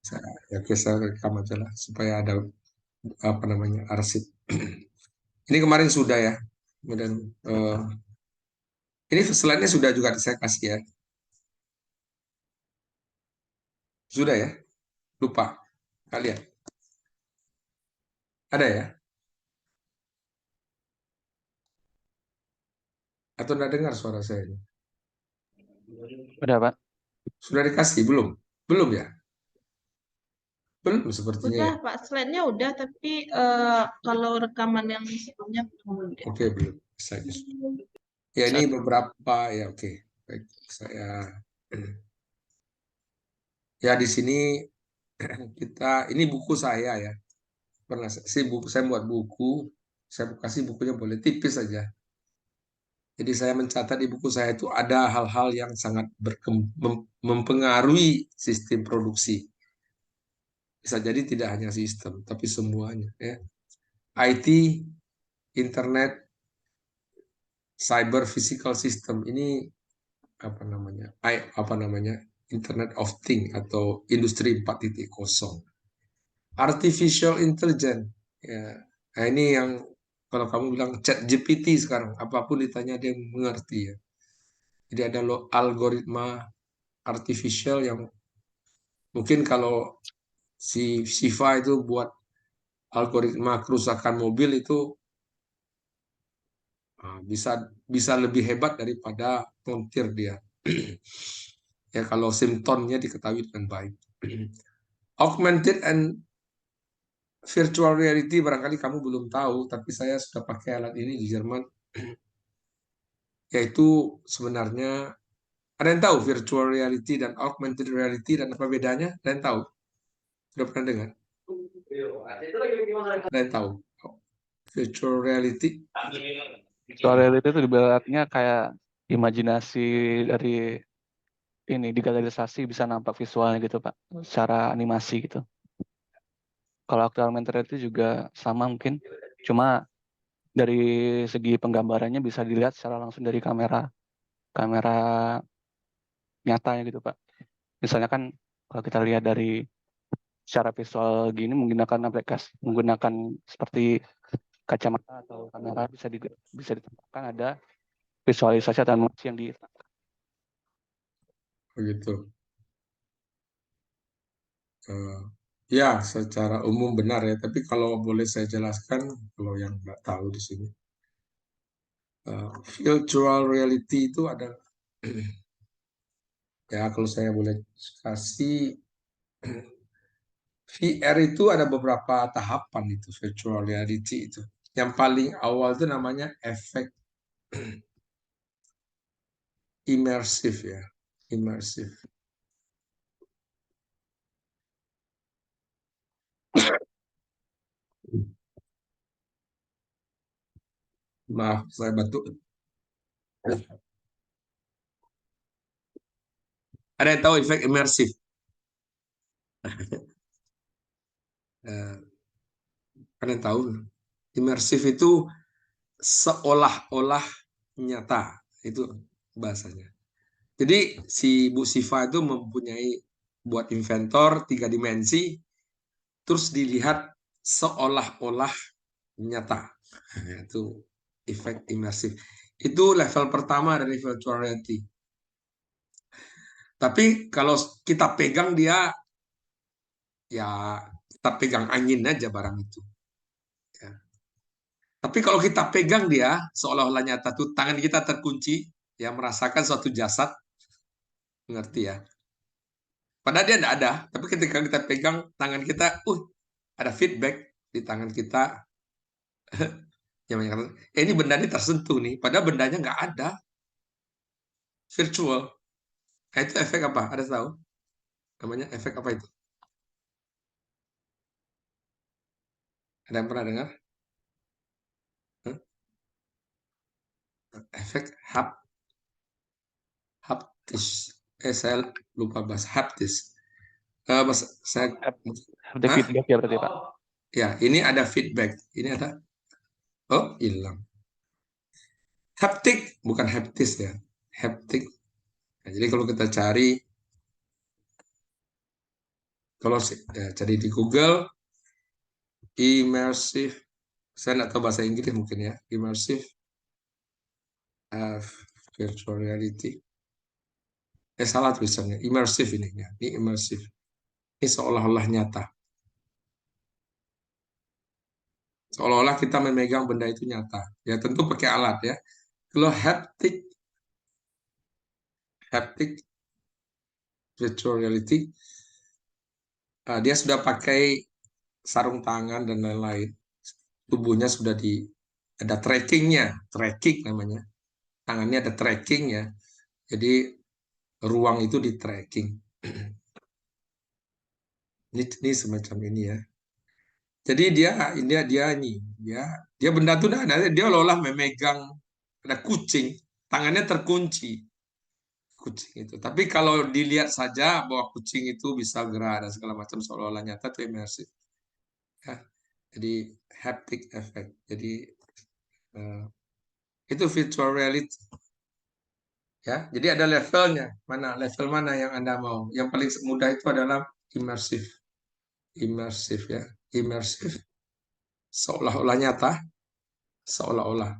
Saya rekam aja lah supaya ada apa namanya arsip. Ini kemarin sudah ya. Kemudian ini slide-nya sudah juga saya kasih ya. Sudah ya? Lupa. Kalian. Ada ya? Atau tidak dengar suara saya ini? Udah, Pak. Sudah dikasih? Belum? Belum ya? Belum sepertinya Udah, ya. Pak, slide-nya udah, tapi kalau rekaman yang sebelumnya belum. Oke, belum. Saja. Ya, ini beberapa ya, oke. Baik, saya ya di sini ini buku saya ya. Pernah saya buat buku, saya kasih bukunya boleh tipis saja. Jadi saya mencatat di buku saya itu ada hal-hal yang sangat mempengaruhi sistem produksi. Bisa jadi tidak hanya sistem, tapi semuanya ya. IT, internet, cyber physical system ini apa namanya Internet of Things atau Industri 4.0. Artificial Intelligence ya. Nah, ini yang kalau kamu bilang chat GPT sekarang apapun ditanya dia mengerti ya. Jadi ada algoritma artificial yang mungkin kalau si Shiva itu buat algoritma kerusakan mobil itu bisa bisa lebih hebat daripada montir dia. Ya kalau simptomnya diketahui dengan baik. Augmented and virtual reality barangkali kamu belum tahu, tapi saya sudah pakai alat ini di Jerman. Yaitu sebenarnya ada yang tahu virtual reality dan augmented reality dan apa bedanya? Ada yang tahu? Sudah pernah dengar? Ada yang tahu? Virtual reality? Virtual reality itu ibaratnya kayak imajinasi dari ini digitalisasi bisa nampak visualnya gitu, Pak, secara animasi gitu. Kalau augmented reality juga sama mungkin, cuma dari segi penggambarannya bisa dilihat secara langsung dari kamera nyatanya gitu, Pak. Misalnya kan kalau kita lihat dari secara visual gini menggunakan seperti kacamata atau kamera bisa ditambahkan ada visualisasi atau animasi yang di. Begitu. Ya, secara umum benar ya. Tapi kalau boleh saya jelaskan, kalau yang nggak tahu di sini, virtual reality itu ada, ya kalau saya boleh kasih, VR itu ada beberapa tahapan itu virtual reality itu. Yang paling awal itu namanya efek imersif ya, imersif. Maaf, saya batuk. Ada yang tahu efek imersif? Ada yang tahu? Imersif itu seolah-olah nyata, itu bahasanya. Jadi si Bu Siva itu mempunyai buat inventor 3 dimensi, terus dilihat seolah-olah nyata. Itu efek imersif. Itu level pertama dari virtual reality. Tapi kalau kita pegang dia, ya kita pegang angin aja barang itu. Ya. Tapi kalau kita pegang dia, seolah-olah nyata tuh tangan kita terkunci, ya merasakan suatu jasad, mengerti ya. Padahal dia tidak ada, tapi ketika kita pegang tangan kita, ada feedback di tangan kita yang menyatakan, ini benda ini tersentuh nih, padahal bendanya nggak ada, virtual. Nah, itu efek apa? Ada tahu? Namanya efek apa itu? Ada yang pernah dengar? Hah? Efek haptis. Saya lupa bahasa haptis. Saya, Ada Hah? feedback ya berarti, Pak. Ya, ini ada feedback. Ini ada. Oh, hilang. Haptik, bukan haptis ya. Haptik. Nah, jadi kalau kita cari Kalau jadi di Google immersive, saya nggak tahu bahasa Inggris mungkin ya, immersive virtual reality. Salah tulisannya, immersive ini ya, ini immersive. Ini seolah-olah nyata. Seolah-olah kita memegang benda itu nyata. Ya tentu pakai alat ya. Kalau haptic virtual reality, dia sudah pakai sarung tangan dan lain-lain. Tubuhnya sudah ada tracking namanya. Tangannya ada tracking ya. Jadi ruang itu di tracking. Ini semacam ini ya. Jadi dia benda itu dia olah memegang, ada kucing, tangannya terkunci kucing itu. Tapi kalau dilihat saja bahwa kucing itu bisa gerak dan segala macam seolah-olah nyata, itu imersif. Ya. Jadi haptic effect. Jadi itu virtual reality. Ya, jadi ada levelnya. Level mana yang Anda mau? Yang paling mudah itu adalah immersif. Immersif ya. Immersif seolah-olah nyata, seolah-olah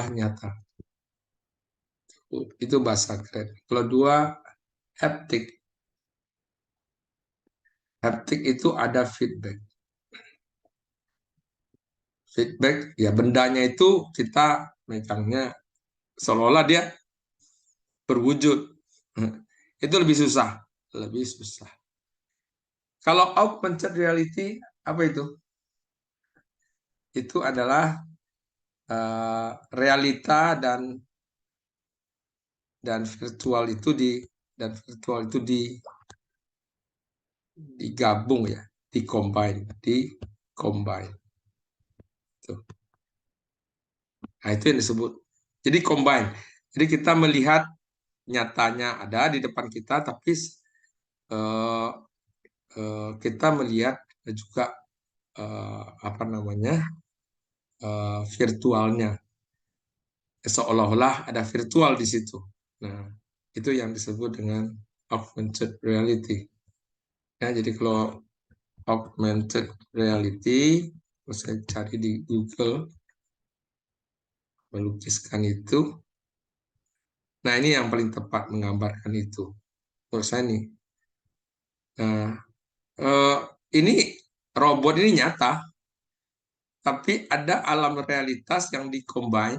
nyata. Itu bahasa keren. Kalau dua, haptic. Haptic itu ada feedback. Feedback, ya bendanya itu kita megangnya seolah-olah dia berwujud. Itu lebih susah. Lebih susah. Kalau augmented reality, apa itu? Itu adalah realita dan virtual itu digabung ya, dicombine. Tuh. Nah, itu yang disebut. Jadi combine. Jadi kita melihat nyatanya ada di depan kita, tapi kita melihat juga apa namanya virtualnya. Seolah-olah ada virtual di situ. Nah, itu yang disebut dengan augmented reality. Ya, jadi kalau augmented reality, saya cari di Google, melukiskan itu. Nah, ini yang paling tepat menggambarkan itu. Menurut saya nih. Nah, ini robot ini nyata, tapi ada alam realitas yang dikombine,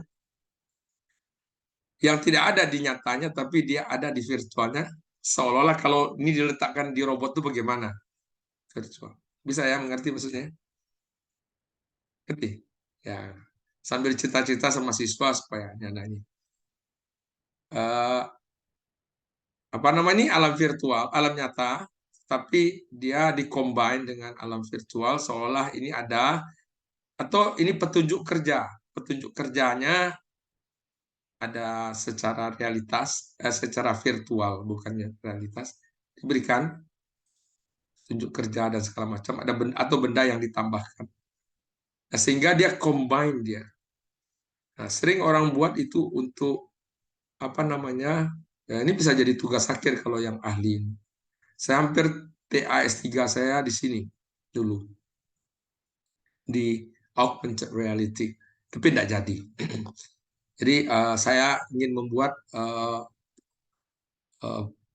yang tidak ada di nyatanya, tapi dia ada di virtualnya. Seolah-olah kalau ini diletakkan di robot itu bagaimana? Virtual. Bisa ya mengerti maksudnya? Ngerti? Ya. Sambil cita-cita sama siswa supaya ada ini. Apa namanya ini alam virtual, alam nyata, tapi dia dikombine dengan alam virtual seolah ini ada, atau ini petunjuk kerja. Petunjuk kerjanya ada secara realitas, secara virtual, bukannya realitas, diberikan tunjuk kerja dan segala macam, ada benda, atau benda yang ditambahkan. Nah, sehingga dia combine dia. Nah, sering orang buat itu untuk apa namanya? Ya, ini bisa jadi tugas akhir kalau yang ahli. Saya hampir TA S3 saya di sini dulu. Di augmented reality. Tapi tidak jadi. Jadi saya ingin membuat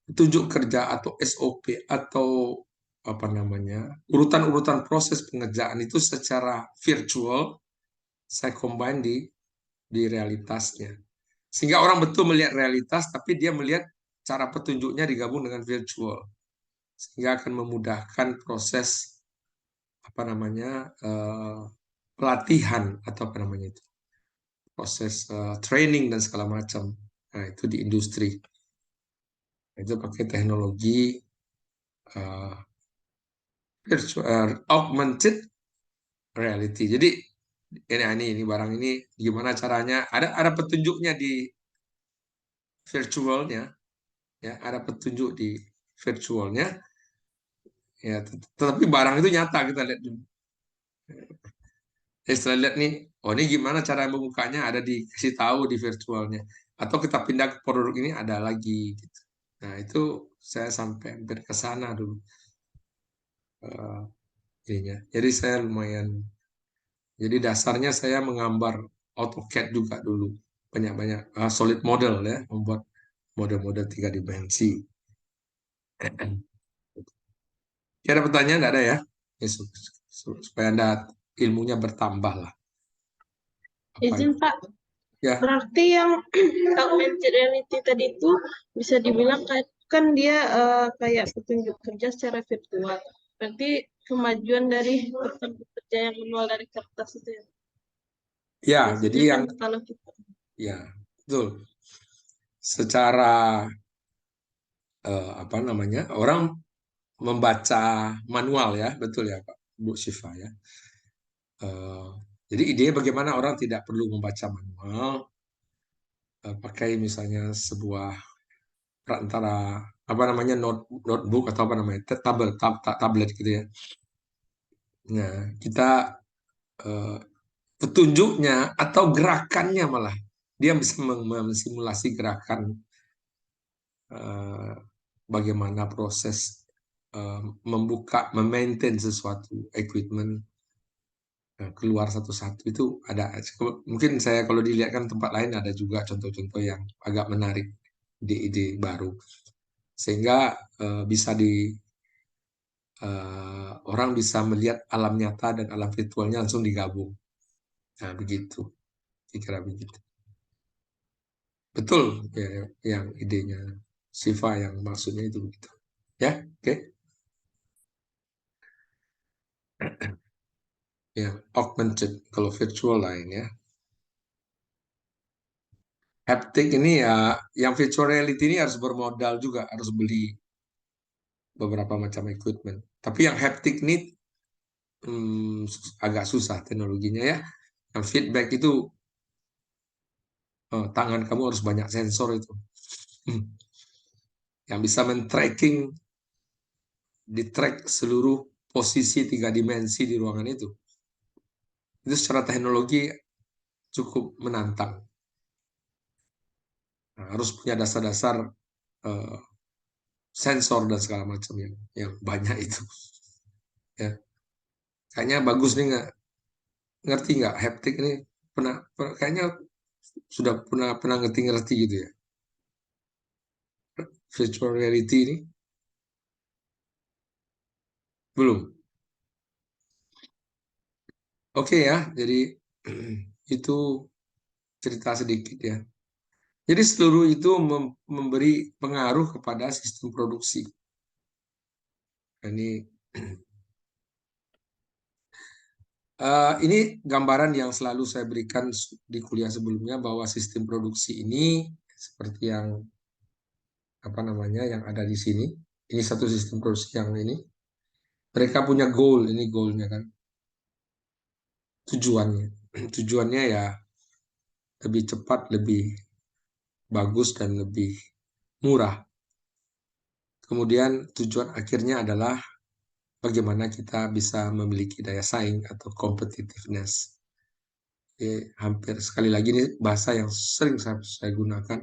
petunjuk kerja atau SOP atau apa namanya urutan-urutan proses pengerjaan itu secara virtual saya combine di realitasnya, sehingga orang betul melihat realitas tapi dia melihat cara petunjuknya digabung dengan virtual, sehingga akan memudahkan proses apa namanya pelatihan atau apa namanya itu proses training dan segala macam. Nah, itu di industri itu pakai teknologi virtual augmented reality. Jadi ini barang ini gimana caranya? Ada petunjuknya di virtualnya, ya ada petunjuk di virtualnya, ya. Tetapi barang itu nyata kita lihat dulu. Setelah lihat nih, oh ini gimana cara membukanya ada dikasih tahu di virtualnya. Atau kita pindah ke produk ini ada lagi. Gitu. Nah itu saya sampai hampir ke sana dulu. Ininya. Jadi saya lumayan. Jadi dasarnya saya menggambar AutoCAD juga dulu. Banyak-banyak solid model ya, membuat model-model 3 dimensi. Ya, ada pertanyaan? Nggak ada ya? Ya, supaya Anda ilmunya bertambah lah. Apa Izin itu? Pak, Ya, berarti yang augmented reality tadi itu bisa dibilang kan dia kayak petunjuk kerja secara virtual. Berarti kemajuan dari petunjuk kerja yang manual dari kertas itu ya. ya, jadi Biasanya kan yang kalau kita ya betul. Secara apa namanya? Orang membaca manual ya, betul ya Pak Bu Syifa ya. Jadi ide bagaimana orang tidak perlu membaca manual, pakai misalnya sebuah perantara apa namanya notebook atau apa namanya tablet gitu ya. Nah, kita petunjuknya atau gerakannya malah dia bisa mensimulasi gerakan bagaimana proses membuka, memaintain sesuatu equipment keluar satu-satu itu ada. Mungkin saya kalau dilihat kan tempat lain ada juga contoh-contoh yang agak menarik, ide-ide baru sehingga bisa orang bisa melihat alam nyata dan alam virtualnya langsung digabung. Nah, begitu. Kira begitu. Betul ya, yang idenya Siva yang maksudnya itu begitu. Ya, oke. Ya, augmented kalau virtual lain ya. Haptic ini ya, yang virtual reality ini harus bermodal juga, harus beli beberapa macam equipment. Tapi yang haptic ini agak susah teknologinya ya. Yang feedback itu tangan kamu harus banyak sensor itu. Yang bisa men-tracking, di-track seluruh posisi 3 dimensi di ruangan itu. Itu secara teknologi cukup menantang. Nah, harus punya dasar-dasar sensor dan segala macam yang banyak itu. Ya, kayaknya bagus nih, ngerti nggak haptic ini kayaknya sudah pernah ngerti gitu ya virtual reality ini belum. Oke ya, jadi itu cerita sedikit ya. Jadi seluruh itu memberi pengaruh kepada sistem produksi. Ini gambaran yang selalu saya berikan di kuliah sebelumnya bahwa sistem produksi ini seperti yang apa namanya yang ada di sini. Ini satu sistem produksi yang ini. Mereka punya goal, ini goalnya kan. Tujuannya. Tujuannya ya lebih cepat, lebih bagus dan lebih murah. Kemudian tujuan akhirnya adalah bagaimana kita bisa memiliki daya saing atau competitiveness. Hampir sekali lagi ini bahasa yang sering saya gunakan.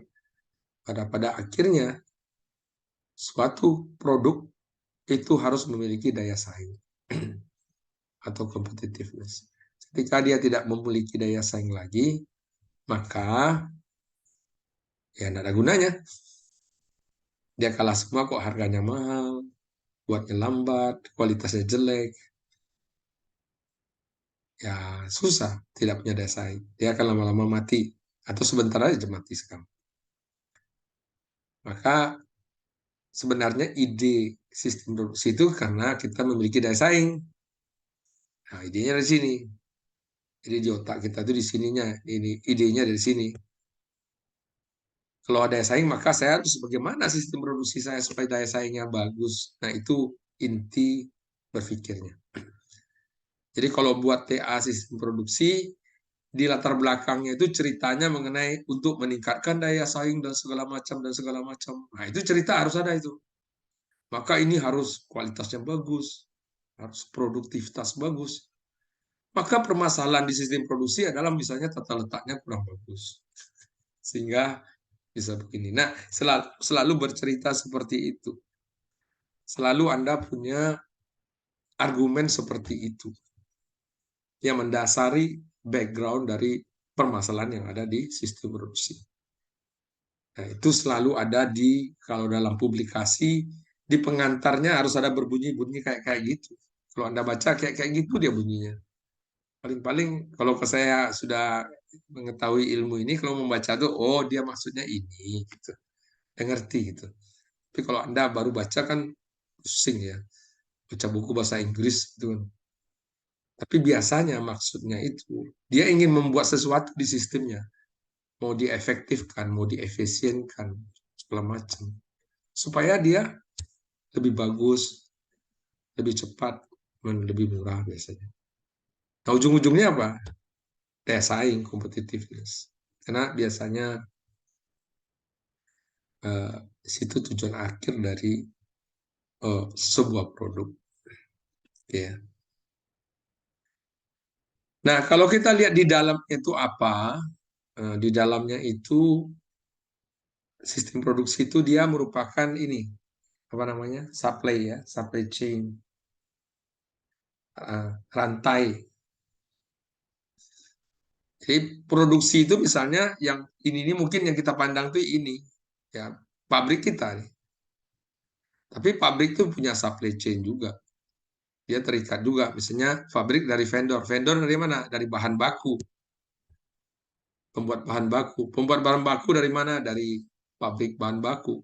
Pada akhirnya suatu produk itu harus memiliki daya saing atau competitiveness. Ketika dia tidak memiliki daya saing lagi, maka ya tidak ada gunanya. Dia kalah semua kok, harganya mahal, buatnya lambat, kualitasnya jelek. Ya susah, tidak punya daya saing. Dia akan lama-lama mati atau sebentar aja mati sekarang. Maka sebenarnya ide sistem produksi itu karena kita memiliki daya saing. Nah, idenya dari sini. Jadi di otak kita itu di sininya, ini idenya dari sini. Kalau ada daya saing, maka saya harus bagaimana sistem produksi saya supaya daya saingnya bagus. Nah, itu inti berpikirnya. Jadi kalau buat TA sistem produksi, di latar belakangnya itu ceritanya mengenai untuk meningkatkan daya saing dan segala macam dan segala macam. Nah, itu cerita harus ada itu. Maka ini harus kualitasnya bagus, harus produktivitas bagus. Maka permasalahan di sistem produksi adalah misalnya tata letaknya kurang bagus. Sehingga bisa begini. Nah, selalu bercerita seperti itu. selalu Anda punya argumen seperti itu yang mendasari background dari permasalahan yang ada di sistem produksi. Nah, itu selalu ada kalau dalam publikasi, di pengantarnya harus ada berbunyi-bunyi kayak gitu. Kalau Anda baca kayak gitu dia bunyinya. Paling-paling kalau saya sudah mengetahui ilmu ini, kalau membaca tuh, oh dia maksudnya ini, gitu. Dia ngerti gitu. Tapi kalau Anda baru baca kan pusing ya. Baca buku bahasa Inggris gitu kan. Tapi biasanya maksudnya itu, dia ingin membuat sesuatu di sistemnya. Mau diefektifkan, mau diefisienkan, segala macam. Supaya dia lebih bagus, lebih cepat, dan lebih murah biasanya. Nah, ujung-ujungnya apa? Daya saing, competitiveness. Karena biasanya situ tujuan akhir dari sebuah produk. Ya. Nah, kalau kita lihat di dalam itu apa? Di dalamnya itu sistem produksi itu dia merupakan ini apa namanya? Supply ya, supply chain. Rantai. Jadi produksi itu misalnya yang ini mungkin yang kita pandang tuh ini ya, pabrik kita nih. Tapi pabrik itu punya supply chain juga. Dia terikat juga. Misalnya pabrik dari vendor. Vendor dari mana? Dari bahan baku. Pembuat bahan baku. Pembuat bahan baku dari mana? Dari pabrik bahan baku.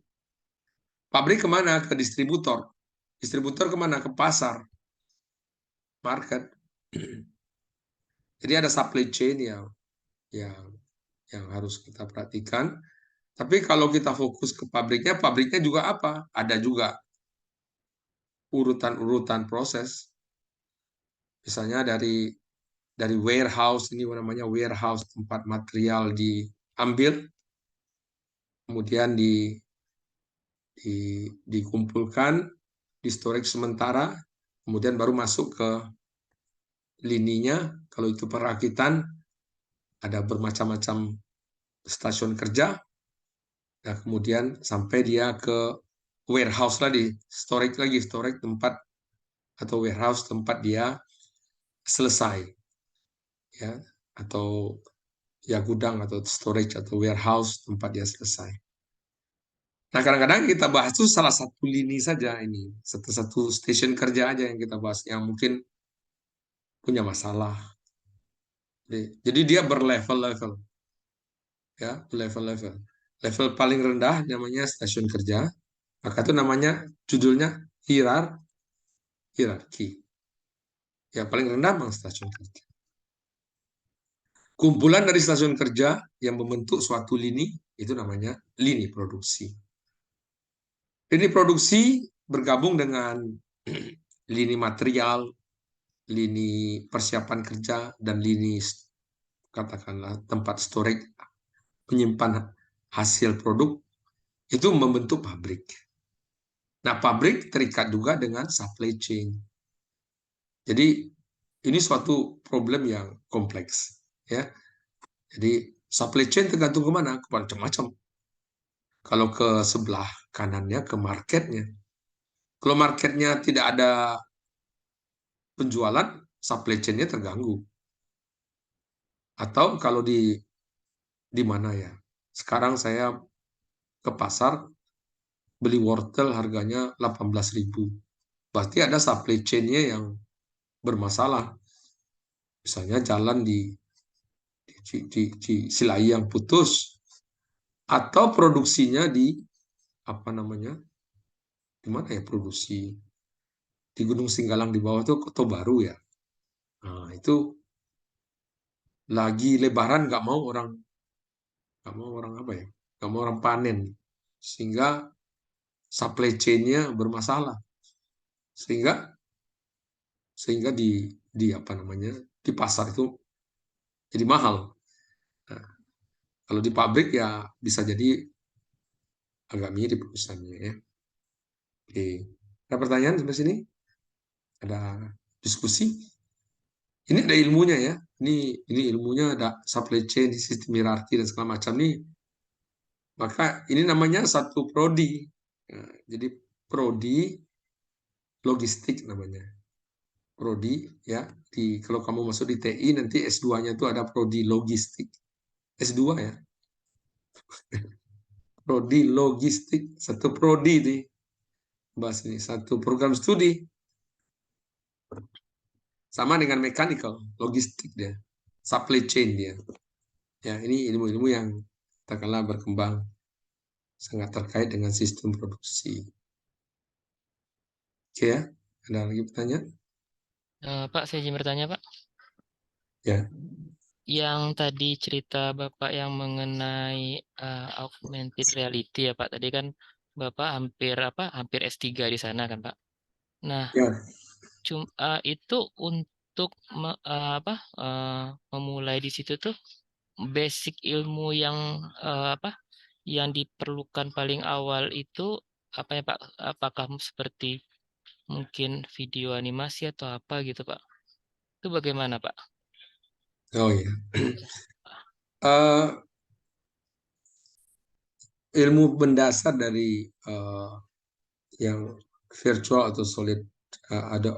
Pabrik kemana? Ke distributor. Distributor kemana? Ke pasar. Market. Jadi ada supply chain yang harus kita perhatikan. Tapi kalau kita fokus ke pabriknya juga apa? Ada juga urutan-urutan proses. Misalnya dari warehouse, ini namanya warehouse, tempat material diambil, kemudian dikumpulkan, di storage sementara, kemudian baru masuk ke lininya. Kalau itu perakitan, ada bermacam-macam stasiun kerja, nah kemudian sampai dia ke warehouse lagi, storage tempat atau warehouse tempat dia selesai, ya, atau ya gudang atau storage atau warehouse tempat dia selesai. Nah, kadang-kadang kita bahas itu salah satu lini saja ini, satu stasiun kerja aja yang kita bahas, yang mungkin punya masalah. Jadi dia berlevel-level, ya, level-level. Level paling rendah namanya stasiun kerja, maka itu namanya judulnya hierarki. Yang paling rendah memang stasiun kerja. Kumpulan dari stasiun kerja yang membentuk suatu lini, itu namanya lini produksi. Lini produksi bergabung dengan lini material, lini persiapan kerja, dan lini katakanlah tempat storage, penyimpan hasil produk, itu membentuk pabrik. Nah, pabrik terikat juga dengan supply chain. Jadi ini suatu problem yang kompleks, ya. Jadi supply chain tergantung kemana? Ke macam-macam. Kalau ke sebelah kanannya, ke marketnya. Kalau marketnya tidak ada penjualan, supply chain-nya terganggu. Atau kalau di mana ya? Sekarang saya ke pasar beli wortel harganya 18.000. Berarti ada supply chain-nya yang bermasalah. Misalnya jalan di Silai yang putus, atau produksinya di apa namanya? Di mana ya produksi? Di Gunung Singgalang di bawah itu Kota Baru ya. Nah, itu lagi lebaran nggak mau orang apa ya? Nggak mau orang panen. Sehingga supply chain-nya bermasalah. Sehingga di apa namanya? Di pasar itu jadi mahal. Nah, kalau di pabrik ya bisa jadi agak mirip urusannya ya. Oke. Ada pertanyaan sampai sini? Ada diskusi? Ini ada ilmunya ya. Ini ilmunya ada supply chain, sistem hierarki dan segala macam nih. Maka ini namanya satu prodi. Nah, jadi prodi logistik namanya. Prodi ya, kalau kamu masuk di TI nanti S2-nya itu ada prodi logistik. S2 ya. Prodi logistik, satu prodi di bahas ini, satu program studi. Sama dengan mechanical, logistik dia. Supply chain dia. Ya, ini ilmu-ilmu yang katakanlah berkembang sangat terkait dengan sistem produksi. Oke ya, ada lagi pertanyaan? Pak, saya izin bertanya, Pak. Ya. Yang tadi cerita Bapak yang mengenai augmented reality ya, Pak. Tadi kan Bapak hampir S3 di sana kan, Pak. Nah, Ya. itu untuk memulai di situ tuh basic ilmu yang yang diperlukan paling awal itu apa ya, Pak? Apakah seperti mungkin video animasi atau apa gitu, Pak? Itu bagaimana, Pak? Oh ya. Ilmu mendasar dari yang virtual atau solid ada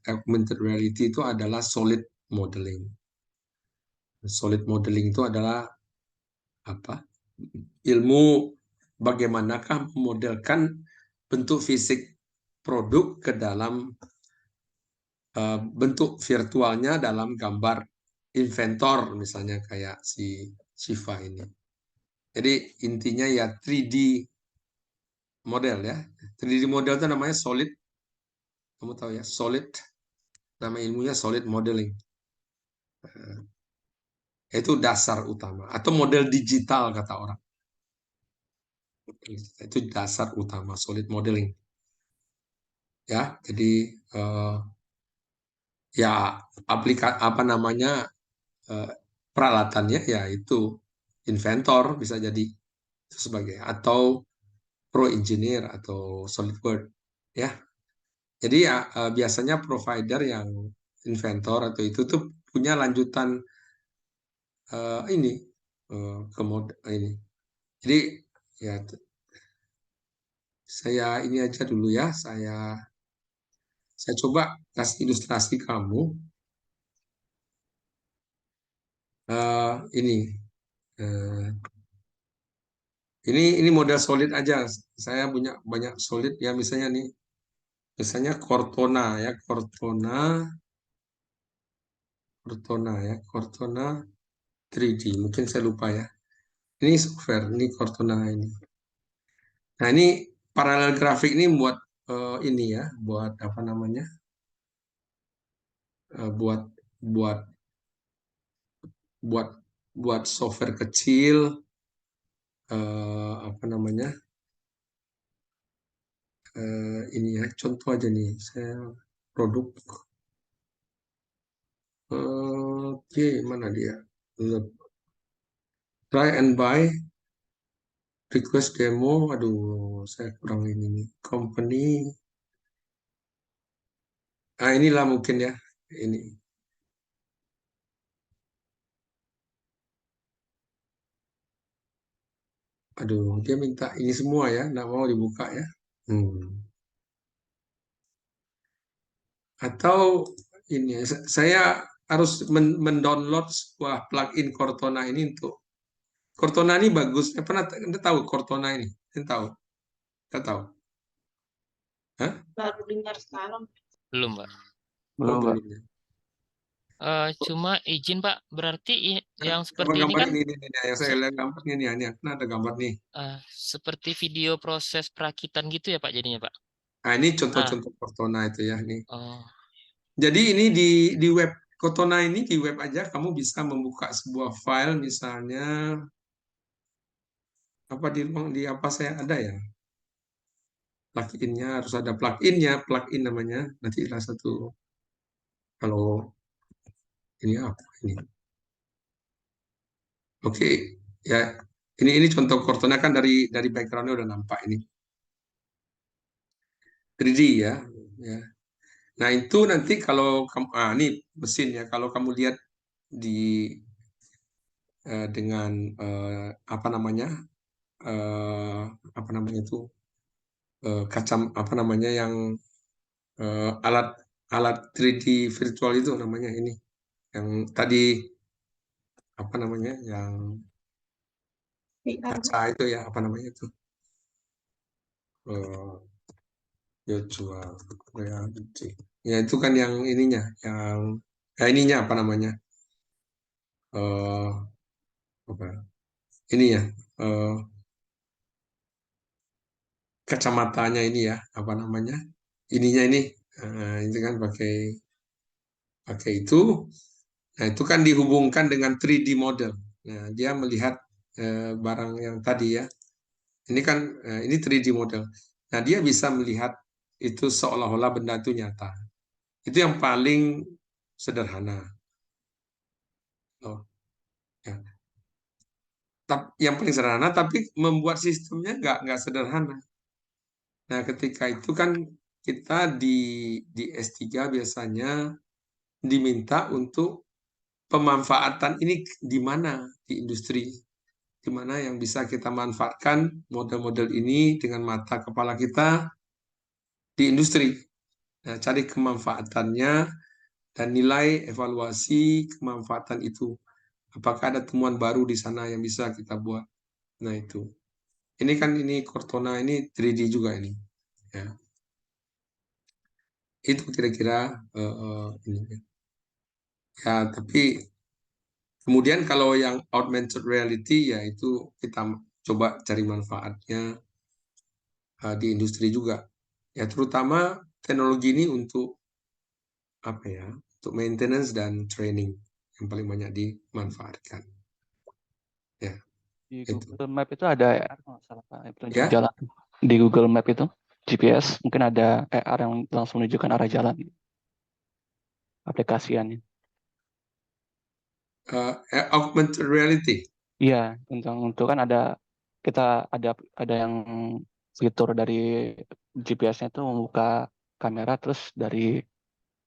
augmented reality itu adalah solid modeling. Solid modeling itu adalah apa? Ilmu bagaimanakah memodelkan bentuk fisik produk ke dalam bentuk virtualnya dalam gambar inventor misalnya kayak si Shiva ini. Jadi intinya ya 3D model ya. 3D model itu namanya solid. Kamu tahu ya, solid. Nama ilmunya solid modeling. Itu dasar utama. Atau model digital kata orang. Itu dasar utama solid modeling. Ya, jadi ya peralatannya ya itu inventor bisa jadi itu sebagai atau pro engineer atau SolidWorks ya. Jadi ya biasanya provider yang inventor atau itu tuh punya lanjutan ini ke ini. Jadi ya saya ini aja dulu ya, saya coba kasih ilustrasi kamu ini eh, ini model solid aja. Saya punya banyak solid ya misalnya nih. Misalnya Cortona ya, Cortona 3D. Mungkin saya lupa ya. Ini software, ini Cortona ini. Nah, ini paralel grafik ini buat ini ya, buat apa namanya? Buat buat buat buat software kecil apa namanya? Ini ya, contoh aja nih, saya produk oke, mana dia? Try and buy request demo, aduh, saya kurang ini nih. Company, inilah mungkin ya, ini. Aduh, dia minta ini semua ya, nggak mau dibuka ya. Atau ini, saya harus mendownload sebuah plugin Cortana ini untuk Cortana ini bagus. Anda tahu Cortana ini? Anda tahu? Anda tahu? Hah? Baru dengar sekarang. Belum, Pak. Belum, Pak. belum ya. Cuma izin, Pak. Berarti yang seperti ini Gambar kan ini, yang saya lihat gambarnya nih, kan ada gambar nih. seperti video proses perakitan gitu ya, Pak, jadinya, Pak? Nah, ini contoh-contoh Cortana itu ya nih. Oh, Jadi ini di web Cortana ini di web aja kamu bisa membuka sebuah file misalnya apa di apa saya ada ya. Plugin-nya harus ada plugin namanya. Nanti ada satu kalau ini apa ini. Oke, ya. Ini contoh Cortana kan dari background-nya udah nampak ini. 3D ya. Ya. Nah, itu nanti kalau kamu ini mesin ya. Kalau kamu lihat di dengan apa namanya? Apa namanya itu? Kacam apa namanya yang alat 3D virtual itu namanya ini. Yang tadi apa namanya? Yang VR. kaca itu ya, apa namanya itu? Virtual reality. Ya itu kan yang ininya, yang ininya apa namanya? Apa? Ini ya, kacamatanya ini ya, apa namanya? Ininya ini, itu kan pakai itu. Nah, itu kan dihubungkan dengan 3D model. Nah, dia melihat barang yang tadi ya. Ini kan ini 3D model. Nah, dia bisa melihat itu seolah-olah benda itu nyata. Itu yang paling sederhana. Oh, ya. Yang paling sederhana, tapi membuat sistemnya nggak sederhana. Nah, ketika itu kan kita di S3 biasanya diminta untuk pemanfaatan ini di mana di industri, di mana yang bisa kita manfaatkan model-model ini dengan mata kepala kita di industri. Nah, cari kemanfaatannya dan nilai evaluasi kemanfaatan itu. Apakah ada temuan baru di sana yang bisa kita buat? Nah, itu. Ini kan ini Cortona ini 3D juga ini. Ya. Itu kira-kira ini. Ya, tapi kemudian kalau yang augmented reality ya itu kita coba cari manfaatnya di industri juga. Ya, terutama teknologi ini untuk apa ya? Untuk maintenance dan training yang paling banyak dimanfaatkan. Ya, Di itu. Google Map itu ada AR, kalau nggak salah Pak, yang penunjuk Ya. jalan. Di Google Map itu, GPS, mungkin ada AR yang langsung menunjukkan arah jalan, aplikasiannya. Augmented reality. Iya, untuk kan kita ada yang fitur dari GPS-nya itu membuka kamera, terus dari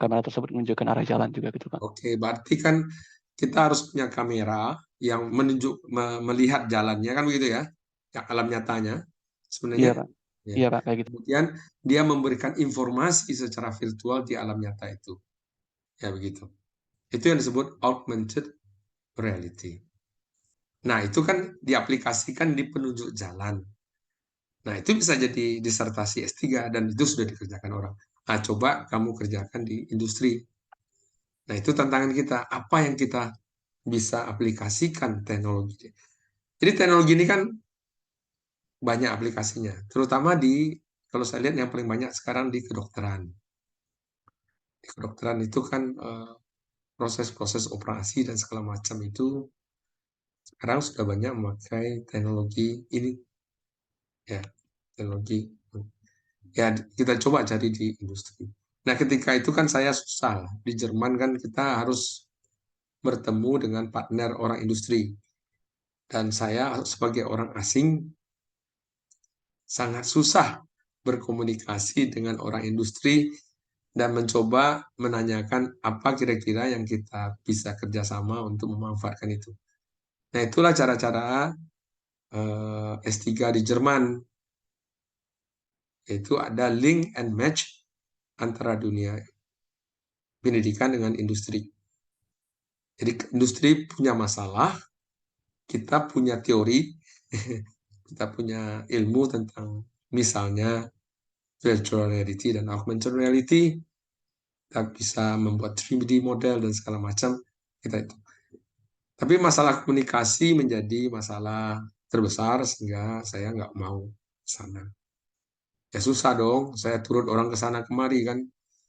kamera tersebut menunjukkan arah jalan juga gitu Pak. Oke, berarti kan kita harus punya kamera yang melihat jalannya kan begitu ya, yang alam nyatanya sebenarnya. Iya Pak, Ya. iya Pak kayak gitu. Kemudian dia memberikan informasi secara virtual di alam nyata itu, ya begitu. Itu yang disebut augmented reality. Nah, itu kan diaplikasikan di penunjuk jalan. Nah, itu bisa jadi disertasi S3 dan itu sudah dikerjakan orang. Nah, coba kamu kerjakan di industri. Nah, itu tantangan kita. Apa yang kita bisa aplikasikan teknologi. Jadi teknologi ini kan banyak aplikasinya, terutama kalau saya lihat yang paling banyak sekarang di kedokteran. Di kedokteran itu kan proses-proses operasi dan segala macam itu sekarang sudah banyak memakai teknologi ini, ya teknologi. Ya kita coba cari di industri. Nah ketika itu kan saya susah di Jerman kan kita harus bertemu dengan partner orang industri dan saya sebagai orang asing sangat susah berkomunikasi dengan orang industri dan mencoba menanyakan apa kira-kira yang kita bisa kerjasama untuk memanfaatkan itu. Nah, itulah cara-cara S3 di Jerman, yaitu ada link and match antara dunia pendidikan dengan industri. Jadi industri punya masalah, kita punya teori, kita punya ilmu tentang misalnya virtual reality dan augmented reality, kita bisa membuat 3D model dan segala macam, kita itu. Tapi masalah komunikasi menjadi masalah terbesar sehingga saya nggak mau ke sana. Ya susah dong, saya turut orang ke sana kemari kan,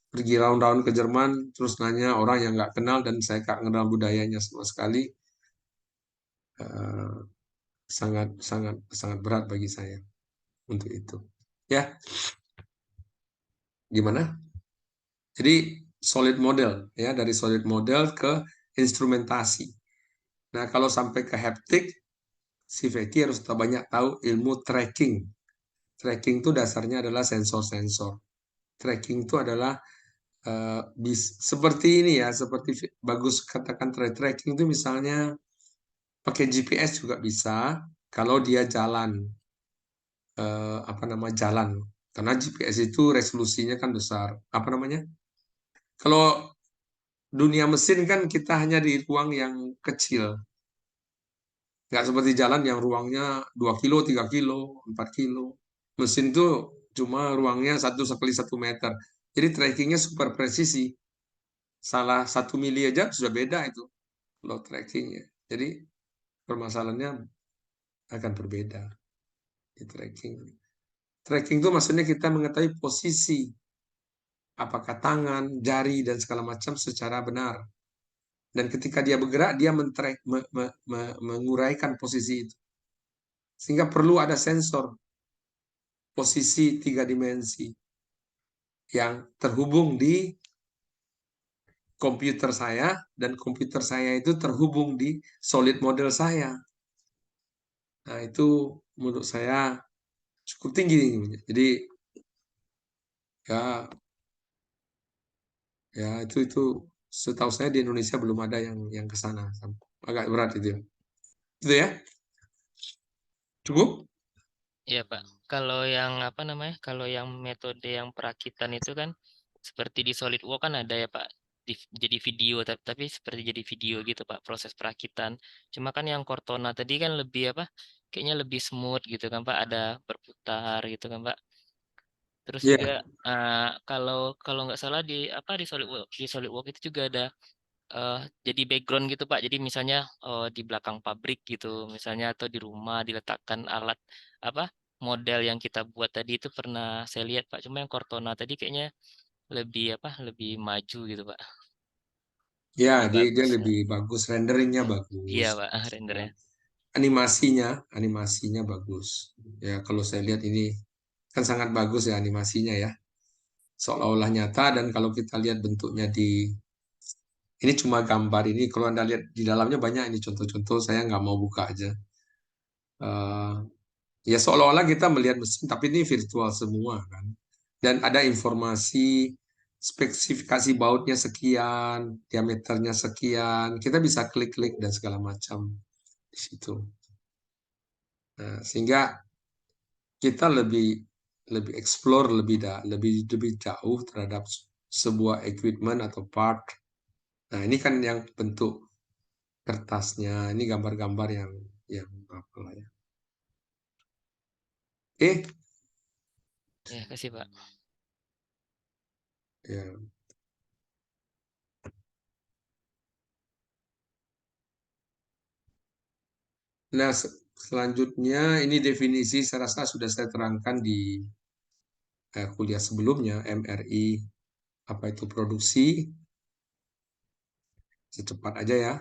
pergi round-round ke Jerman, terus nanya orang yang nggak kenal dan saya nggak kenal budayanya sama sekali, sangat sangat sangat berat bagi saya untuk itu. Ya, gimana? Jadi solid model ya, dari solid model ke instrumentasi. Nah kalau sampai ke haptic, si Vicky harus banyak tahu ilmu tracking. Tracking itu dasarnya adalah sensor-sensor. Tracking itu adalah seperti ini ya, seperti bagus katakan tracking itu misalnya pakai GPS juga bisa kalau dia jalan jalan Karena GPS itu resolusinya kan besar. Apa namanya? Kalau dunia mesin kan kita hanya di ruang yang kecil. Nggak seperti jalan yang ruangnya 2 kilo, 3 kilo, 4 kilo. Mesin itu cuma ruangnya 1 x 1 meter. Jadi trackingnya super presisi. Salah 1 mili aja sudah beda itu kalau trackingnya. Jadi permasalahannya akan berbeda di tracking. Tracking itu maksudnya kita mengetahui posisi, apakah tangan, jari, dan segala macam secara benar. Dan ketika dia bergerak, dia menguraikan posisi itu. Sehingga perlu ada sensor posisi 3 dimensi yang terhubung di komputer saya, dan komputer saya itu terhubung di solid model saya. Nah, itu menurut saya cukup tinggi. Jadi ya itu setahu saya di Indonesia belum ada yang ke sana. Agak berat itu. Itu ya. Cukup? Iya, Pak. Kalau yang apa namanya? Kalau yang metode yang perakitan itu kan seperti di SolidWorks kan ada ya, Pak. Jadi video tapi seperti jadi video gitu, Pak, proses perakitan. Cuma kan yang Cortona tadi kan lebih apa? Kayaknya lebih smooth gitu kan, Pak. Ada berputar gitu kan, Pak. Terus Ya. juga kalau kalau nggak salah di apa di SolidWorks itu juga ada jadi background gitu, Pak. Jadi misalnya di belakang pabrik gitu, misalnya atau di rumah diletakkan alat apa model yang kita buat tadi itu pernah saya lihat, Pak. Cuma yang Cortona tadi kayaknya lebih apa lebih maju gitu, Pak. Ya, Lebih dia bagus. lebih bagus, renderingnya Iya, bagus. Pak, rendernya. Animasinya bagus. Ya, kalau saya lihat ini kan sangat bagus ya animasinya ya. Seolah-olah nyata, dan kalau kita lihat bentuknya ini cuma gambar ini. Kalau Anda lihat di dalamnya banyak ini contoh-contoh, saya nggak mau buka aja. Ya seolah-olah kita melihat mesin, tapi ini virtual semua kan. Dan ada informasi spesifikasi bautnya sekian, diameternya sekian. Kita bisa klik-klik dan segala macam di situ. Nah, sehingga kita lebih explore lebih jauh terhadap sebuah equipment atau part. Nah, ini kan yang bentuk kertasnya, ini gambar-gambar yang apa lah ya. Ya, kasih, Pak. Ya. Nah, selanjutnya ini definisi saya rasa sudah saya terangkan di kuliah sebelumnya, MRI, apa itu produksi. Secepat aja ya.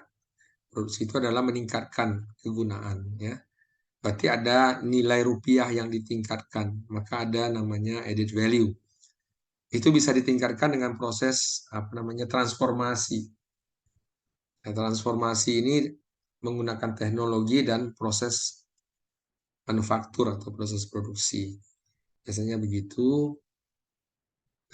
Produksi itu adalah meningkatkan kegunaan ya. Berarti ada nilai rupiah yang ditingkatkan, maka ada namanya added value. Itu bisa ditingkatkan dengan proses apa namanya transformasi. Nah, transformasi ini menggunakan teknologi dan proses manufaktur atau proses produksi. Biasanya begitu.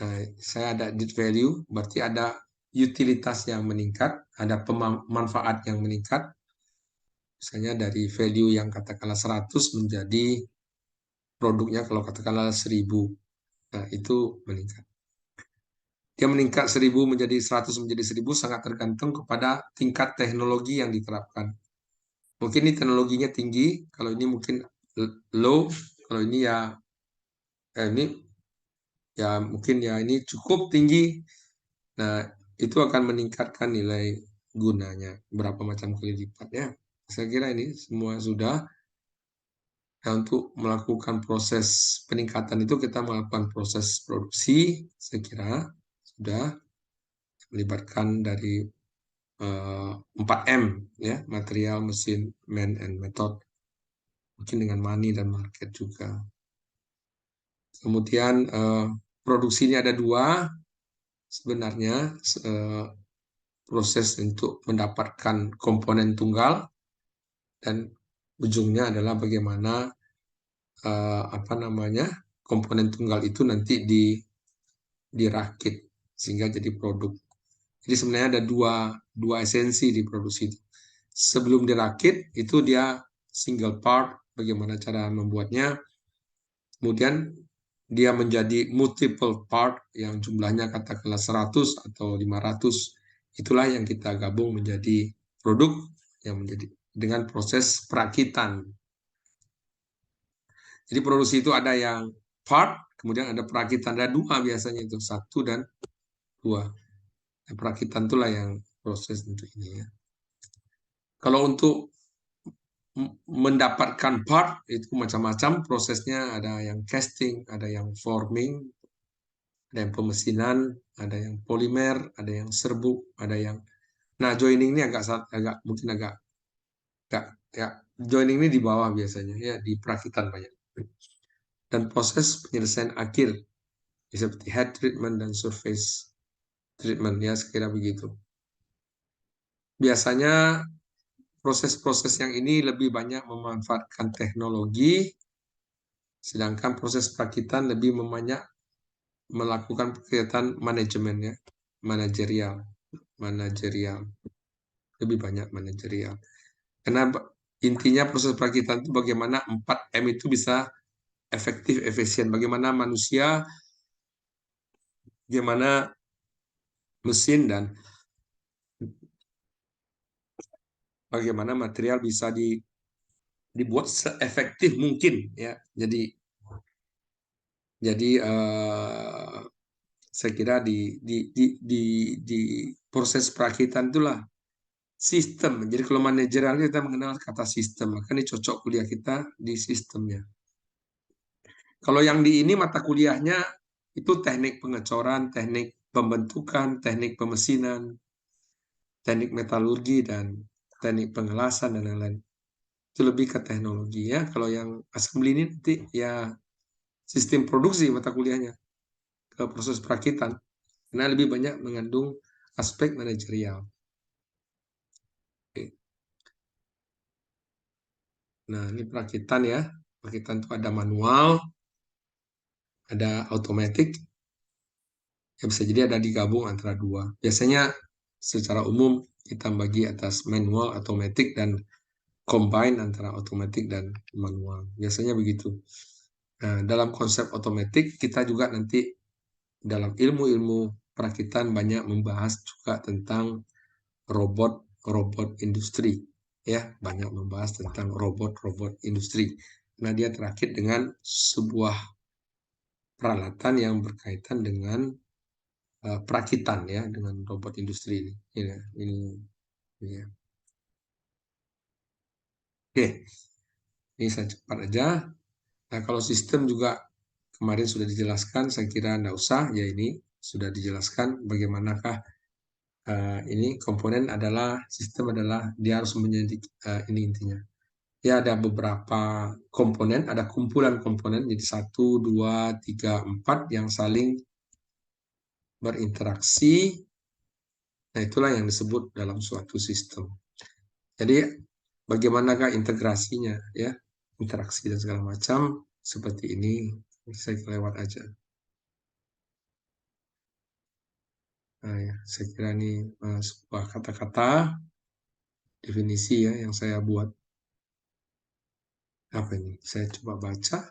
Nah, saya ada added value, berarti ada utilitas yang meningkat, ada pemanfaat yang meningkat. Misalnya dari value yang katakanlah 100 menjadi produknya kalau katakanlah 1000. Nah, itu meningkat. Dia meningkat 1000 menjadi 100 menjadi 1000 sangat tergantung kepada tingkat teknologi yang diterapkan. Mungkin ini teknologinya tinggi, kalau ini mungkin low, kalau ini ini ya mungkin ya ini cukup tinggi. Nah, itu akan meningkatkan nilai gunanya berapa macam kali lipat ya. Saya kira ini semua sudah. Nah, untuk melakukan proses peningkatan itu kita melakukan proses produksi, saya kira sudah melibatkan dari 4M ya, material, mesin, man, and method. Mungkin dengan money dan market juga. Kemudian produksinya ada 2 sebenarnya, proses untuk mendapatkan komponen tunggal, dan ujungnya adalah bagaimana apa namanya komponen tunggal itu nanti dirakit sehingga jadi produk. Jadi sebenarnya ada dua esensi di produksi itu. Sebelum dirakit itu dia single part, bagaimana cara membuatnya. Kemudian dia menjadi multiple part yang jumlahnya katakanlah 100 atau 500, itulah yang kita gabung menjadi produk yang menjadi dengan proses perakitan. Jadi produksi itu ada yang part, kemudian ada perakitan, ada dua biasanya itu, 1 dan 2. Nah, perakitan itulah yang proses untuk ini ya. Kalau untuk mendapatkan part itu macam-macam prosesnya, ada yang casting, ada yang forming, ada yang pemesinan, ada yang polimer, ada yang serbuk, ada yang joining ini agak mungkin agak ya, joining ini di bawah biasanya ya, di perakitan banyak. Dan proses penyelesaian akhir seperti head treatment dan surface treatment ya, sekira begitu. Biasanya proses-proses yang ini lebih banyak memanfaatkan teknologi, sedangkan proses perakitan lebih banyak melakukan kegiatan manajemen ya, manajerial, lebih banyak manajerial. Karena intinya proses perakitan itu bagaimana 4M itu bisa efektif, efisien. Bagaimana manusia, bagaimana mesin, dan bagaimana material bisa dibuat seefektif mungkin ya. Jadi saya kira di proses perakitan itulah sistem. Jadi kalau manajerial kita mengenal kata sistem, maka ini cocok kuliah kita di sistemnya. Kalau yang di ini mata kuliahnya itu teknik pengecoran, teknik pembentukan, teknik pemesinan, teknik metalurgi, dan teknik pengelasan dan lain-lain. Itu lebih ke teknologi ya. Kalau yang assembly ini nanti ya sistem produksi mata kuliahnya, ke proses perakitan. Karena lebih banyak mengandung aspek manajerial. Nah, ini perakitan ya. Perakitan itu ada manual, ada automatic, ya bisa jadi ada digabung antara dua. Biasanya secara umum kita bagi atas manual, automatic, dan combine antara automatic dan manual. Biasanya begitu. Nah, dalam konsep automatic kita juga nanti dalam ilmu-ilmu perakitan banyak membahas juga tentang robot industri. Ya, banyak membahas tentang robot industri. Nah, dia terakit dengan sebuah peralatan yang berkaitan dengan perakitan ya, dengan robot industri ini. Ini ya. Oke, ini saya cepat aja. Nah, kalau sistem juga kemarin sudah dijelaskan, saya kira enggak usah ya, ini sudah dijelaskan bagaimanakah ini komponen adalah, sistem adalah dia harus menjadi ini intinya. Ya, ada beberapa komponen, ada kumpulan komponen, jadi 1, 2, 3, 4 yang saling berinteraksi. Nah, itulah yang disebut dalam suatu sistem. Jadi, bagaimanakah integrasinya, ya, interaksi dan segala macam, seperti ini, saya lewat aja. Nah, ya, saya kira ini sebuah kata-kata, definisi ya, yang saya buat. Apa ini? Saya coba baca.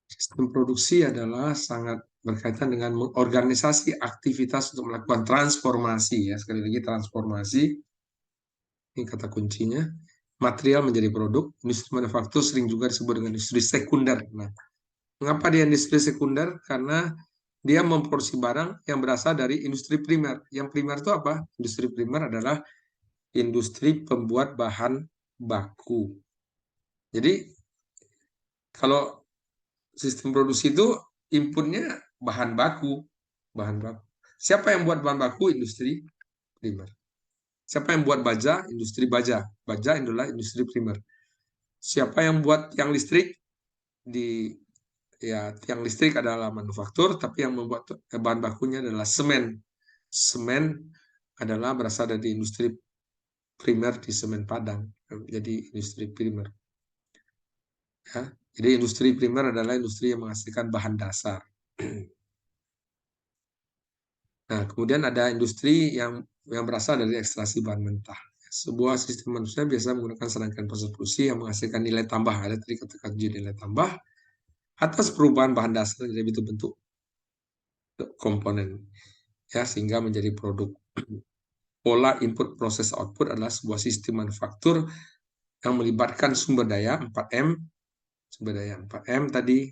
Sistem produksi adalah sangat berkaitan dengan mengorganisasi aktivitas untuk melakukan transformasi ya, sekali lagi transformasi. Ini kata kuncinya. Material menjadi produk. Industri manufaktur sering juga disebut dengan industri sekunder. Nah, mengapa dia industri sekunder? Karena dia memproduksi barang yang berasal dari industri primer. Yang primer itu apa? Industri primer adalah industri pembuat bahan baku. Jadi, kalau sistem produksi itu inputnya bahan baku. Siapa yang buat bahan baku? Industri primer. Siapa yang buat baja? Industri baja. Baja adalah industri primer. Siapa yang buat tiang listrik? Tiang listrik adalah manufaktur, tapi yang membuat bahan bakunya adalah semen. Semen adalah berasal dari industri primer di semen Padang. Jadi industri primer. Ya, jadi industri primer adalah industri yang menghasilkan bahan dasar. Nah, kemudian ada industri yang berasal dari ekstraksi bahan mentah. Sebuah sistem manusia biasa menggunakan serangkaian proses produksi yang menghasilkan nilai tambah. Ada tadi kata nilai tambah atas perubahan bahan dasar dari bentuk-bentuk komponen, ya, sehingga menjadi produk. Pola input proses output adalah sebuah sistem manufaktur yang melibatkan sumber daya 4M, sumber daya 4M tadi,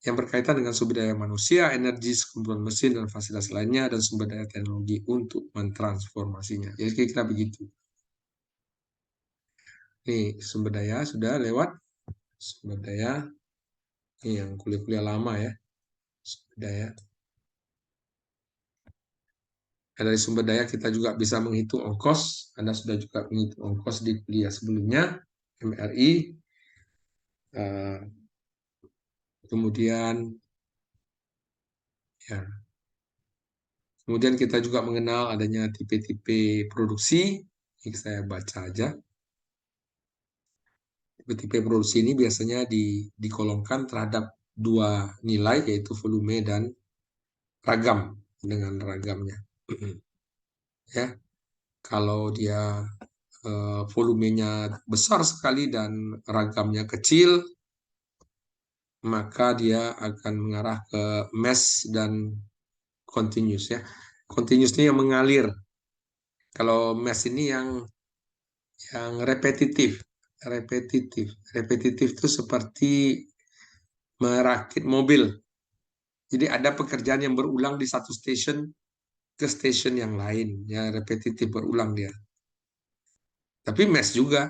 yang berkaitan dengan sumber daya manusia, energi, sekumpulan mesin, dan fasilitas lainnya, dan sumber daya teknologi untuk mentransformasinya. Jadi kira-kira begitu. Nih, sumber daya sudah lewat. Sumber daya, ini yang kuliah-kuliah lama ya. Sumber daya. Dari sumber daya kita juga bisa menghitung ongkos. Anda sudah juga menghitung ongkos di kuliah sebelumnya, MRI. Kemudian, ya, kemudian kita juga mengenal adanya tipe-tipe produksi. Ini saya baca aja. Tipe-tipe produksi ini biasanya dikolongkan terhadap dua nilai, yaitu volume dan ragam, dengan ragamnya. Ya, kalau dia volumenya besar sekali dan ragamnya kecil, maka dia akan mengarah ke mass dan continuous, ya. Continuous ini yang mengalir. Kalau mass ini yang repetitif. Repetitif itu seperti merakit mobil. Jadi ada pekerjaan yang berulang di satu stasiun ke stasiun yang lain, ya, repetitif, berulang dia. Tapi mass juga.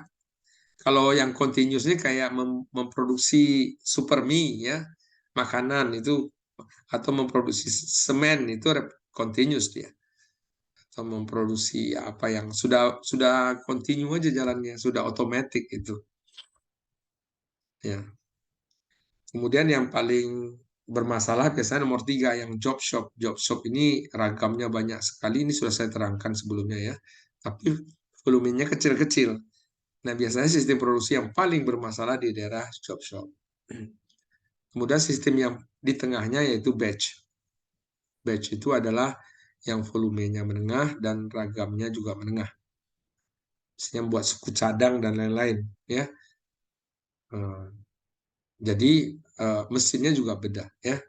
Kalau yang continuous ini kayak memproduksi super mie, ya, makanan itu, atau memproduksi semen itu continuous dia. Atau memproduksi apa yang sudah continue aja jalannya, sudah otomatis itu. Ya. Kemudian yang paling bermasalah biasanya nomor 3, yang job shop. Job shop ini ragamnya banyak sekali, ini sudah saya terangkan sebelumnya ya. Tapi volumenya kecil-kecil. Nah, biasanya sistem produksi yang paling bermasalah di daerah job shop. Kemudian sistem yang di tengahnya yaitu batch. Batch itu adalah yang volumenya menengah dan ragamnya juga menengah. Misalnya buat suku cadang dan lain-lain, ya. Jadi mesinnya juga beda, ya.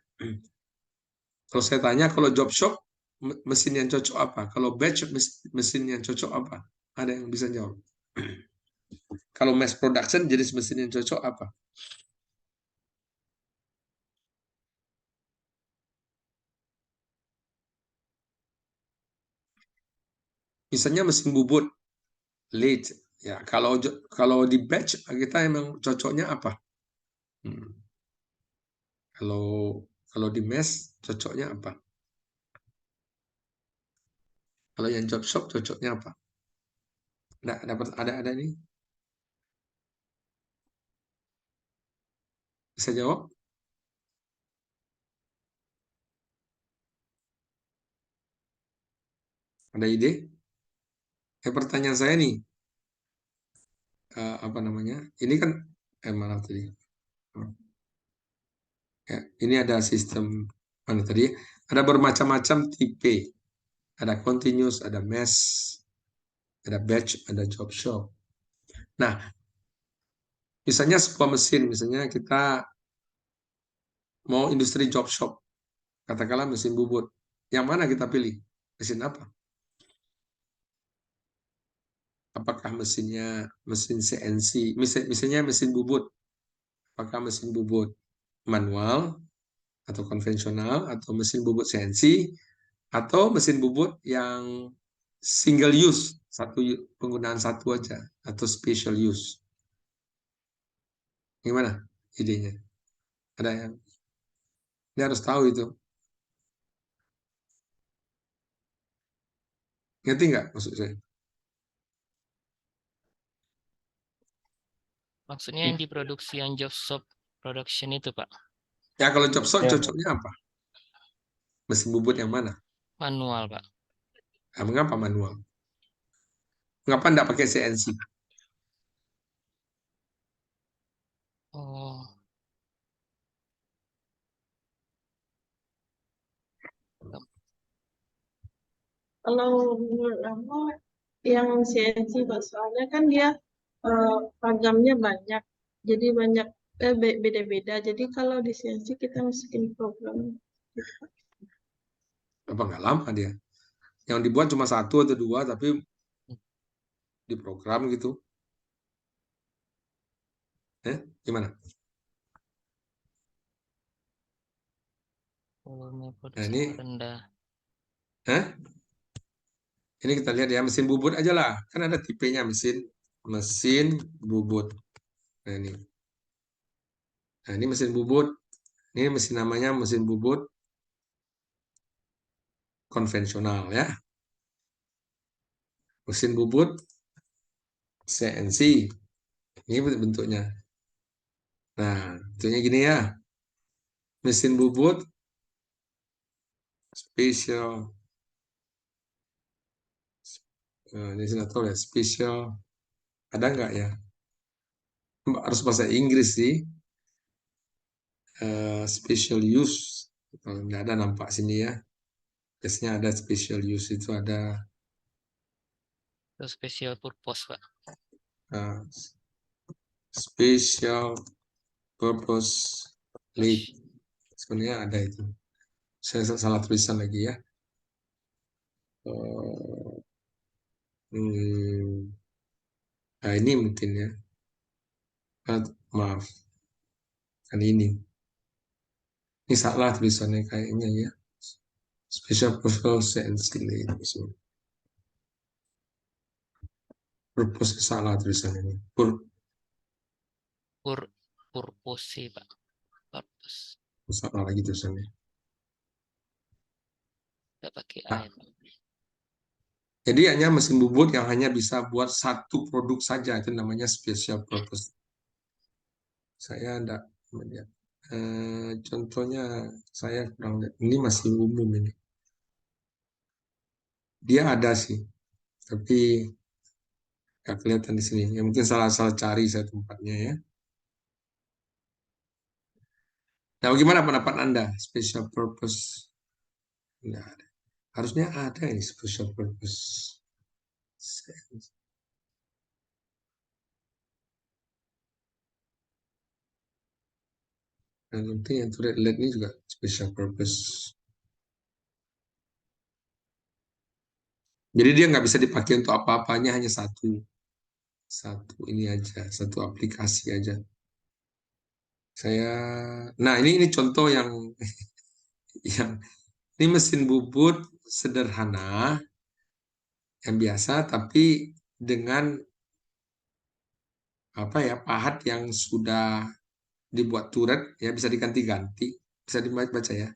Kalau saya tanya, kalau job shop mesin yang cocok apa? Kalau batch mesin yang cocok apa? Ada yang bisa jawab? Kalau mass production jenis mesin yang cocok apa? Misalnya mesin bubut, lathe. Ya, kalau di batch kita emang cocoknya apa? Hmm. Kalau kalau di mass cocoknya apa? Kalau yang job shop cocoknya apa? Ada ini? Bisa jawab? Ada ide? Pertanyaan saya nih, apa namanya? Ini kan mana tadi? Ya, ini ada sistem mana tadi? Ada bermacam-macam tipe. Ada continuous, ada mass, ada batch, ada job shop. Nah, misalnya sebuah mesin, misalnya kita mau industri job shop, katakanlah mesin bubut. Yang mana kita pilih? Mesin apa? Apakah mesinnya mesin CNC, misalnya mesin bubut? Apakah mesin bubut manual atau konvensional, atau mesin bubut CNC, atau mesin bubut yang single use, penggunaan satu aja, atau special use? Gimana idenya? Ada yang ini harus tahu itu. Ngerti nggak maksud saya? Maksudnya yang diproduksi yang job shop production itu, Pak. Ya, kalau job shop Ya, cocoknya apa? Mesin bubut yang mana? Manual, Pak. Nah, mengapa manual? Mengapa enggak pakai CNC? Oh, Kalau menurut aku yang CNC Pak, soalnya kan dia ragamnya banyak, jadi banyak beda-beda. Jadi kalau di CNC kita masukin program. Gitu, Pak. Apa nggak lama dia? Yang dibuat cuma satu atau dua, tapi diprogram gitu. Gimana? Volume Nah, produksi ini, rendah. ini kita lihat ya, mesin bubut aja lah. Kan ada tipenya mesin bubut. Nah, ini. Nah, ini mesin bubut. Ini mesin namanya mesin bubut konvensional ya. Mesin bubut CNC. Ini bentuknya. Nah, bentuknya gini ya. Mesin bubut special. Ini sudah tahu ya, special. Ada nggak ya? Harus bahasa Inggris sih. Special use. Nggak ada nampak sini ya. Biasanya ada special use itu ada Itu special purpose, Pak. special purpose lead. Sebenarnya ada itu. Saya salah tulisan lagi ya. Nah, ini mungkin ya. Maaf. Kan ini. Ini salah tulisannya kayaknya ya. Special purpose CNC lead. Purpose salah tulisannya ini. Purpose, Pak. Purpose. Salah lagi tulisannya. Nggak pakai Nah, air. jadi hanya mesin bubut yang hanya bisa buat satu produk saja, itu namanya special purpose. Saya enggak melihat. Contohnya saya kurang lihat. Ini masih umum ini. Dia ada sih, tapi nggak kelihatan di sini. Ya, mungkin salah cari saya tempatnya ya. Nah, bagaimana pendapat Anda? Special purpose? Enggak ada. Harusnya ada ini special purpose. Dan nanti yang turret LED ini juga special purpose. Jadi dia nggak bisa dipakai untuk apa-apanya, hanya satu ini aja, satu aplikasi aja. Nah ini contoh yang ini mesin bubut sederhana yang biasa, tapi dengan apa ya, pahat yang sudah dibuat turret ya, bisa diganti-ganti, bisa dibaca ya,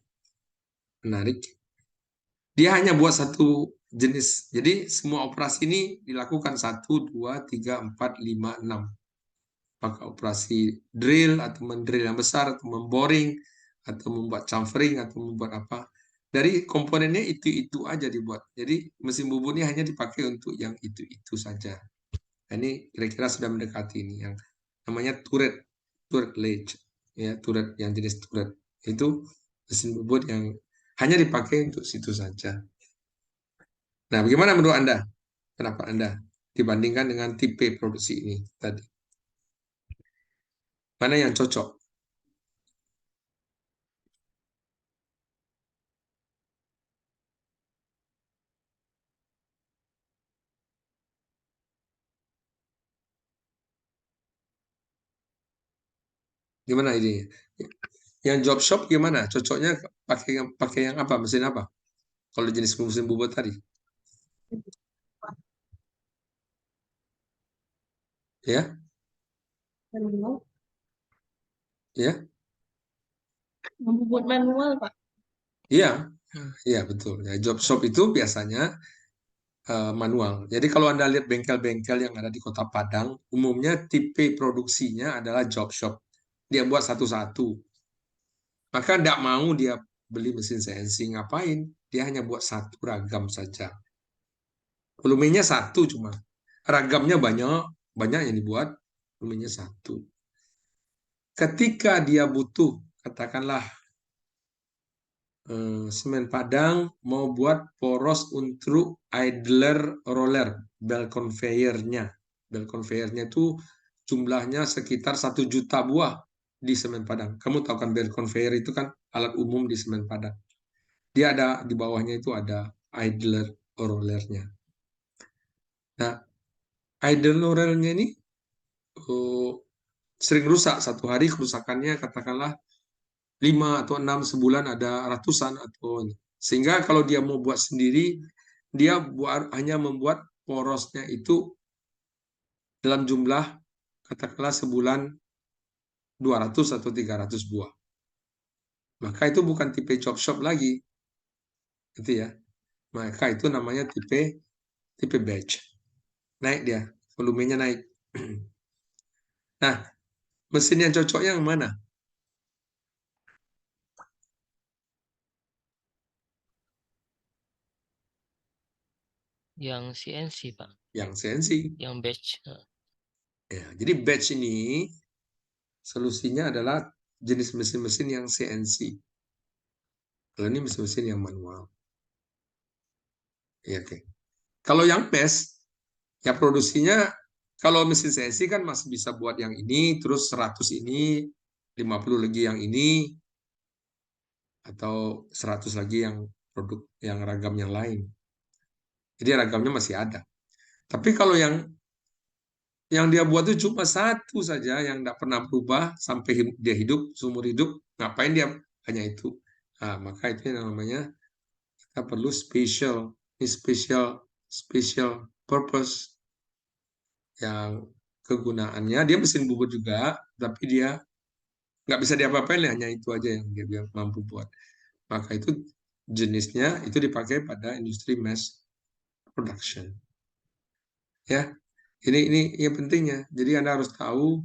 menarik. Dia hanya buat satu jenis, jadi semua operasi ini dilakukan 1, 2, 3, 4, 5, 6. Pakai operasi drill atau mendrill yang besar, atau memboring, atau membuat chamfering, atau membuat apa. Dari komponennya itu aja dibuat. Jadi mesin bubutnya hanya dipakai untuk yang itu saja. Nah, ini kira-kira sudah mendekati ini yang namanya turret latch, ya, turret yang jenis turret. Itu mesin bubut yang hanya dipakai untuk situ saja. Nah, bagaimana menurut Anda? Pendapat Anda dibandingkan dengan tipe produksi ini tadi? Mana yang cocok? Gimana idenya? Yang job shop gimana? Cocoknya pakai yang apa? Mesin apa? Kalau jenis mesin bubut tadi? Ya, Manual. ya, Membuat manual, Pak. iya, iya betul. Ya, job shop itu biasanya manual. Jadi kalau Anda lihat bengkel-bengkel yang ada di Kota Padang, umumnya tipe produksinya adalah job shop. Dia buat satu-satu. Maka tidak mau dia beli mesin CNC, ngapain? Dia hanya buat satu ragam saja. Volumenya satu cuma. Ragamnya banyak yang dibuat, volumenya satu. Ketika dia butuh, katakanlah Semen Padang mau buat poros untuk idler roller, bell conveyor-nya. Bell conveyor-nya itu jumlahnya sekitar 1 juta buah di Semen Padang. Kamu tahu kan bell conveyor itu kan alat umum di Semen Padang. Dia ada di bawahnya itu ada idler roller-nya. Nah, idler roller-nya ini sering rusak. Satu hari kerusakannya katakanlah 5 atau 6, sebulan ada ratusan atau sehingga kalau dia mau buat sendiri dia hanya membuat porosnya itu dalam jumlah katakanlah sebulan 200 atau 300 buah. Maka itu bukan tipe chop shop lagi. Gitu ya. Maka itu namanya tipe batch. Naik dia, volumenya naik. Nah, mesin yang cocoknya yang mana? Yang CNC, Pak. Yang CNC. Yang batch. Ya, jadi batch ini solusinya adalah jenis mesin-mesin yang CNC. Kalau ini mesin-mesin yang manual. Ya, oke. Kalau yang PES, ya produksinya, kalau mesin CNC kan masih bisa buat yang ini, terus 100 ini, 50 lagi yang ini, atau 100 lagi yang produk yang ragam yang lain. Jadi ragamnya masih ada. Tapi kalau yang dia buat itu cuma satu saja yang tidak pernah berubah sampai dia hidup, seumur hidup, ngapain dia hanya itu? Nah, maka itu yang namanya kita perlu special purpose yang kegunaannya dia mesin bubut juga, tapi dia nggak bisa diapa-apain, hanya itu aja yang dia mampu buat. Maka itu jenisnya itu dipakai pada industri mass production. Ya, ini yang pentingnya. Jadi Anda harus tahu,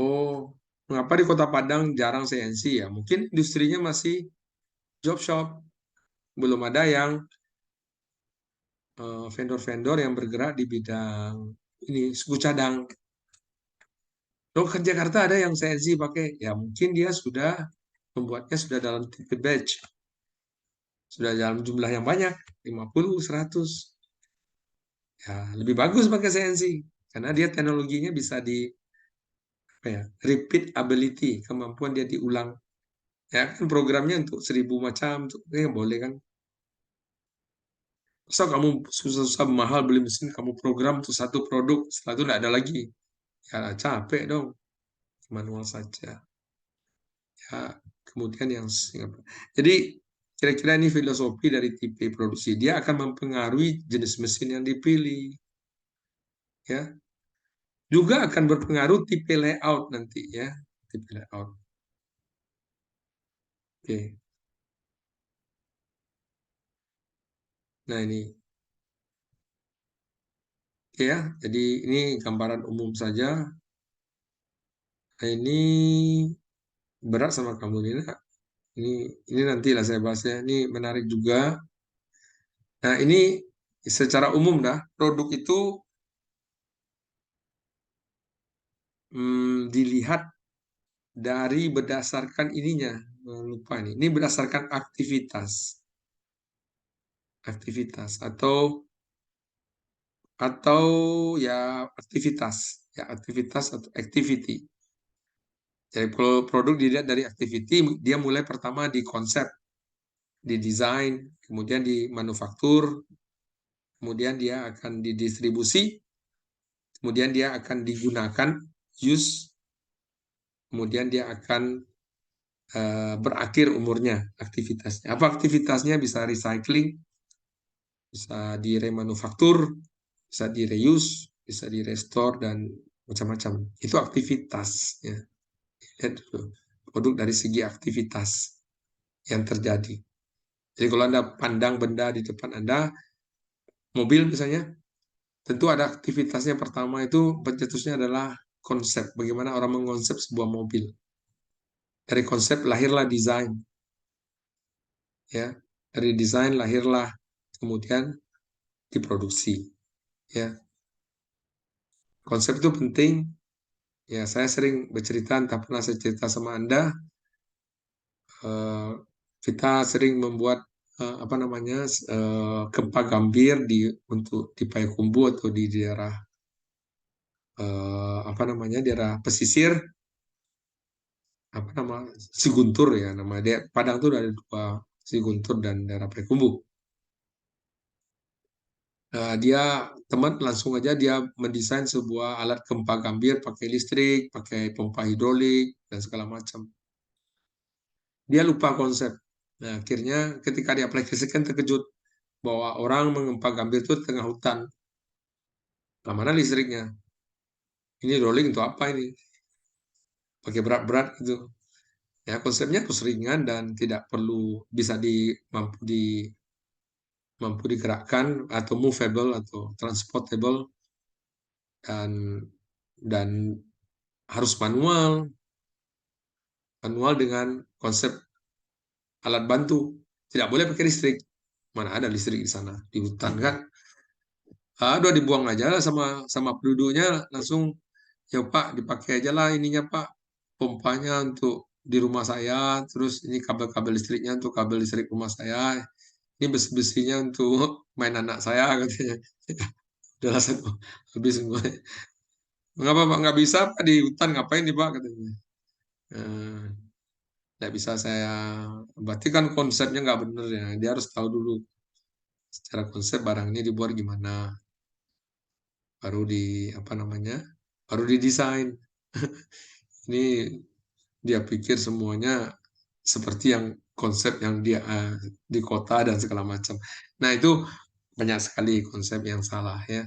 oh, mengapa di Kota Padang jarang CNC ya? Mungkin industrinya masih job shop, belum ada yang vendor-vendor yang bergerak di bidang ini suku cadang. Kalau ke Jakarta ada yang CNC pakai, ya mungkin dia sudah membuatnya sudah dalam tipe batch, sudah dalam jumlah yang banyak, 50, 100. Ya, lebih bagus pakai CNC karena dia teknologinya bisa di apa ya, repeat ability, kemampuan dia diulang. Ya kan programnya untuk 1000 macam, boleh kan? Masa kamu susah-susah mahal beli mesin, kamu program untuk satu produk, setelah itu tidak ada lagi. Ya capek dong, manual saja. Ya, kemudian yang Singapura. Jadi kira-kira ini filosofi dari tipe produksi. Dia akan mempengaruhi jenis mesin yang dipilih. Ya. Juga akan berpengaruh tipe layout nanti ya, tipe layout. Oke. Nah, ini. Oke ya. Jadi ini gambaran umum saja. Nah, ini berat sama kamu Nina. Ini nantilah saya bahasnya. Ini menarik juga. Nah, ini secara umum dah produk itu dilihat dari berdasarkan ininya. Lupa ini. Ini berdasarkan aktivitas. Aktivitas atau ya aktivitas atau activity. Jadi kalau produk dilihat dari activity, dia mulai pertama di konsep, di desain, kemudian di manufaktur, kemudian dia akan didistribusi, kemudian dia akan digunakan, use, kemudian dia akan berakhir umurnya aktivitasnya. Apa aktivitasnya? Bisa recycling, bisa diremanufaktur, bisa di reuse, bisa di restore dan macam-macam. Itu aktivitas ya. Lihat dulu produk dari segi aktivitas yang terjadi. Jadi kalau Anda pandang benda di depan Anda, mobil misalnya, tentu ada aktivitasnya. Pertama itu pencetusnya adalah konsep, bagaimana orang mengonsep sebuah mobil. Dari konsep lahirlah desain. Ya, dari desain lahirlah kemudian diproduksi. Ya. Konsep itu penting. Ya, saya sering bercerita, entah pernah saya cerita sama Anda, kita sering membuat gempa gambir untuk di Payakumbuh atau di daerah daerah pesisir, Siguntur ya nama dia. Padang tuh ada dua, Siguntur dan daerah Payakumbuh. Dia teman langsung aja dia mendesain sebuah alat gempa gambir pakai listrik, pakai pompa hidrolik dan segala macam. Dia lupa konsep. Nah, akhirnya ketika diaplikasikan terkejut bahwa orang mengempa gambir itu tengah hutan. Nah, mana listriknya? Ini rolling untuk apa ini? Pakai berat-berat gitu. Ya, konsepnya harus ringan dan tidak perlu bisa mampu digerakkan atau movable atau transportable dan harus manual dengan konsep alat bantu. Tidak boleh pakai listrik. Mana ada listrik di sana di hutan kan? Udah dibuang aja lah sama penduduknya langsung. Ya Pak, dipakai aja lah ininya Pak, pompanya untuk di rumah saya, terus ini kabel-kabel listriknya untuk kabel listrik rumah saya, ini besi-besinya untuk main anak saya katanya. Udah lah habis semua. Mengapa Pak nggak bisa Pak di hutan ngapain nih Pak katanya. Nggak bisa saya, berarti kan konsepnya nggak bener ya. Dia harus tahu dulu secara konsep barang ini dibuat gimana, baru baru didesain. Ini dia pikir semuanya seperti yang konsep yang dia di kota dan segala macam. Nah, itu banyak sekali konsep yang salah ya.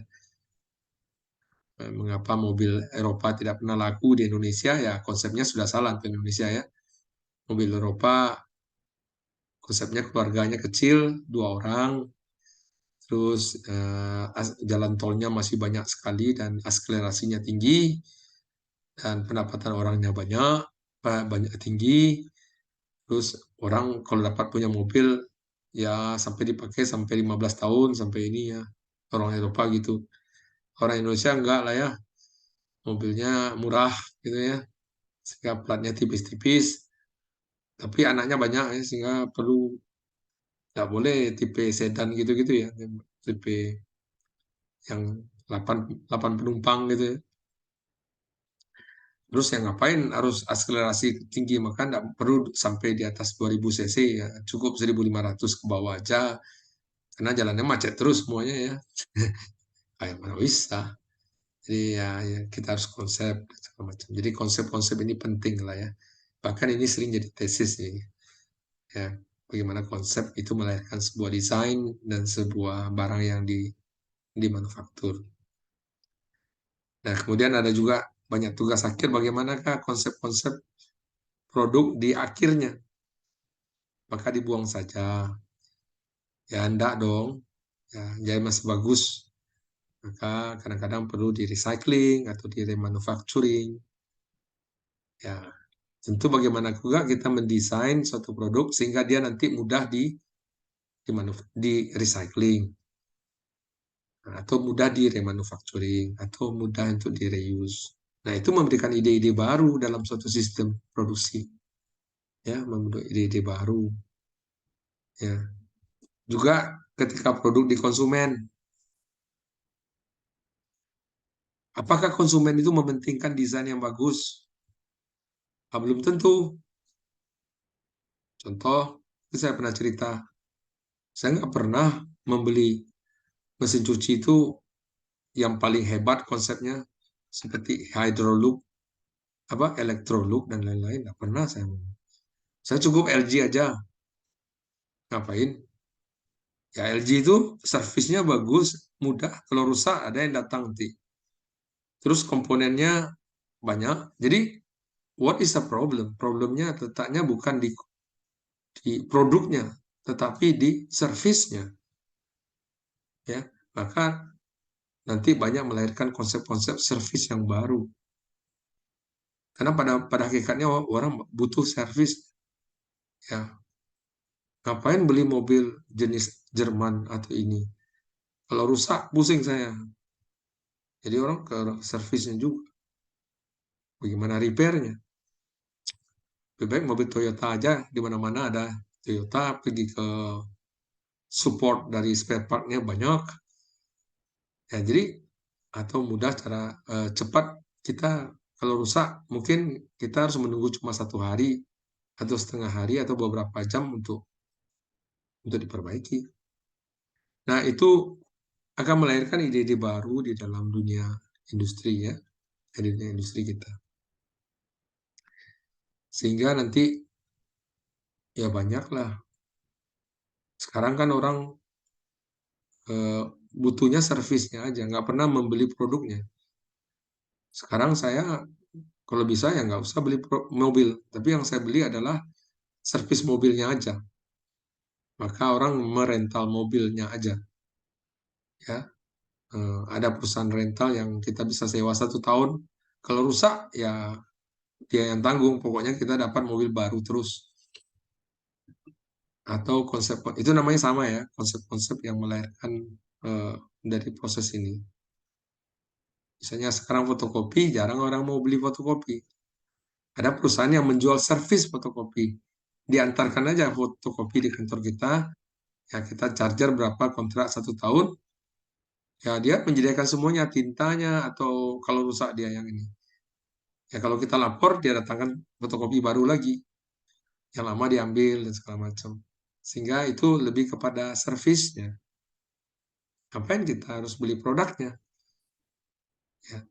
Mengapa mobil Eropa tidak pernah laku di Indonesia? Ya, konsepnya sudah salah untuk Indonesia ya. Mobil Eropa konsepnya keluarganya kecil, 2 orang, terus jalan tolnya masih banyak sekali dan akselerasinya tinggi, dan pendapatan orangnya banyak tinggi. Terus orang kalau dapat punya mobil ya sampai dipakai sampai 15 tahun sampai ini ya, orang Eropa gitu. Orang Indonesia enggak lah ya, mobilnya murah gitu ya, sehingga platnya tipis-tipis, tapi anaknya banyak ya, sehingga perlu nggak boleh tipe sedan gitu-gitu ya, tipe yang 8 penumpang gitu ya. Terus yang ngapain harus akselerasi tinggi, maka nggak perlu sampai di atas 2000 cc ya, cukup 1500 ke bawah aja, karena jalannya macet terus semuanya ya. Kayak mana bisa. Jadi ya kita harus konsep segala macam. Jadi konsep-konsep ini penting lah ya. Bahkan ini sering jadi tesis nih. Ya, bagaimana konsep itu melahirkan sebuah desain dan sebuah barang yang dimanufaktur. Nah, kemudian ada juga banyak tugas akhir, bagaimanakah konsep-konsep produk di akhirnya. Maka dibuang saja. Ya, enggak dong. Ya, jadi masih bagus. Maka kadang-kadang perlu di recycling atau di remanufacturing. Ya, tentu bagaimana juga kita mendesain suatu produk sehingga dia nanti mudah di recycling, atau mudah di remanufacturing, atau mudah untuk di reuse. Nah, itu memberikan ide-ide baru dalam suatu sistem produksi. Ya, membentuk ide-ide baru. Ya. Juga ketika produk di konsumen, apakah konsumen itu mementingkan desain yang bagus? Belum tentu. Contoh, saya pernah cerita, saya nggak pernah membeli mesin cuci itu yang paling hebat konsepnya seperti Hydrolook, Electrolux dan lain-lain. Nggak pernah saya. Saya cukup LG aja. Ngapain? Ya LG itu servisnya bagus, mudah. Kalau rusak ada yang datang nanti. Terus komponennya banyak. Jadi what is the problem? Problemnya letaknya bukan di produknya, tetapi di servisnya. Ya, maka nanti banyak melahirkan konsep-konsep servis yang baru. Karena pada hakikatnya orang butuh servis. Ya, ngapain beli mobil jenis Jerman atau ini? Kalau rusak, pusing saya. Jadi orang ke servisnya juga. Bagaimana repairnya? Lebih baik mobil Toyota aja, di mana-mana ada Toyota pergi ke support dari spare part-nya banyak. Ya, jadi atau mudah cara cepat kita kalau rusak mungkin kita harus menunggu cuma 1 hari atau setengah hari atau beberapa jam untuk diperbaiki. Nah, itu akan melahirkan ide-ide baru di dalam dunia industri ya, di dunia industri kita. Sehingga nanti ya banyaklah. Sekarang kan orang butuhnya servisnya aja, nggak pernah membeli produknya. Sekarang saya kalau bisa ya nggak usah beli mobil, tapi yang saya beli adalah servis mobilnya aja. Maka orang merental mobilnya aja. Ya, ada perusahaan rental yang kita bisa sewa 1 tahun. Kalau rusak ya dia yang tanggung. Pokoknya kita dapat mobil baru terus. Atau konsep itu namanya sama ya, konsep-konsep yang melahirkan dari proses ini. Misalnya sekarang fotokopi, jarang orang mau beli fotokopi. Ada perusahaan yang menjual servis fotokopi. Diantarkan aja fotokopi di kantor kita, ya kita charger berapa kontrak 1 tahun, ya dia menyediakan semuanya, tintanya, atau kalau rusak dia yang ini. Ya kalau kita lapor, dia datangkan fotokopi baru lagi. Yang lama diambil dan segala macam. Sehingga itu lebih kepada servisnya. Ngapain kita harus beli produknya? Ya,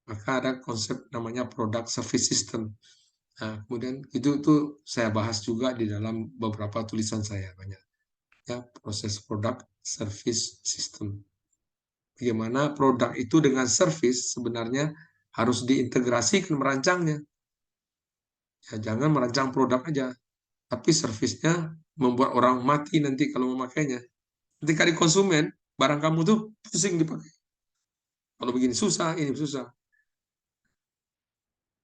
maka ada konsep namanya product service system. Nah, kemudian itu saya bahas juga di dalam beberapa tulisan saya banyak. Ya, proses product service system. Bagaimana produk itu dengan service sebenarnya harus diintegrasikan merancangnya. Ya, jangan merancang produk aja, tapi servisnya membuat orang mati nanti kalau memakainya. Ketika di konsumen, barang kamu tuh pusing dipakai. Kalau begini susah, ini susah.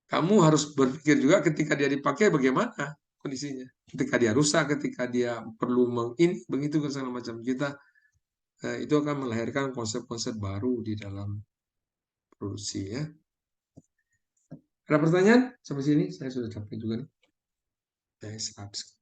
Kamu harus berpikir juga ketika dia dipakai bagaimana kondisinya. Ketika dia rusak, ketika dia perlu ini, begitu segala macam. Kita itu akan melahirkan konsep-konsep baru di dalam produksi ya. Ada pertanyaan sampai sini? Saya sudah capek juga nih. Saya habis.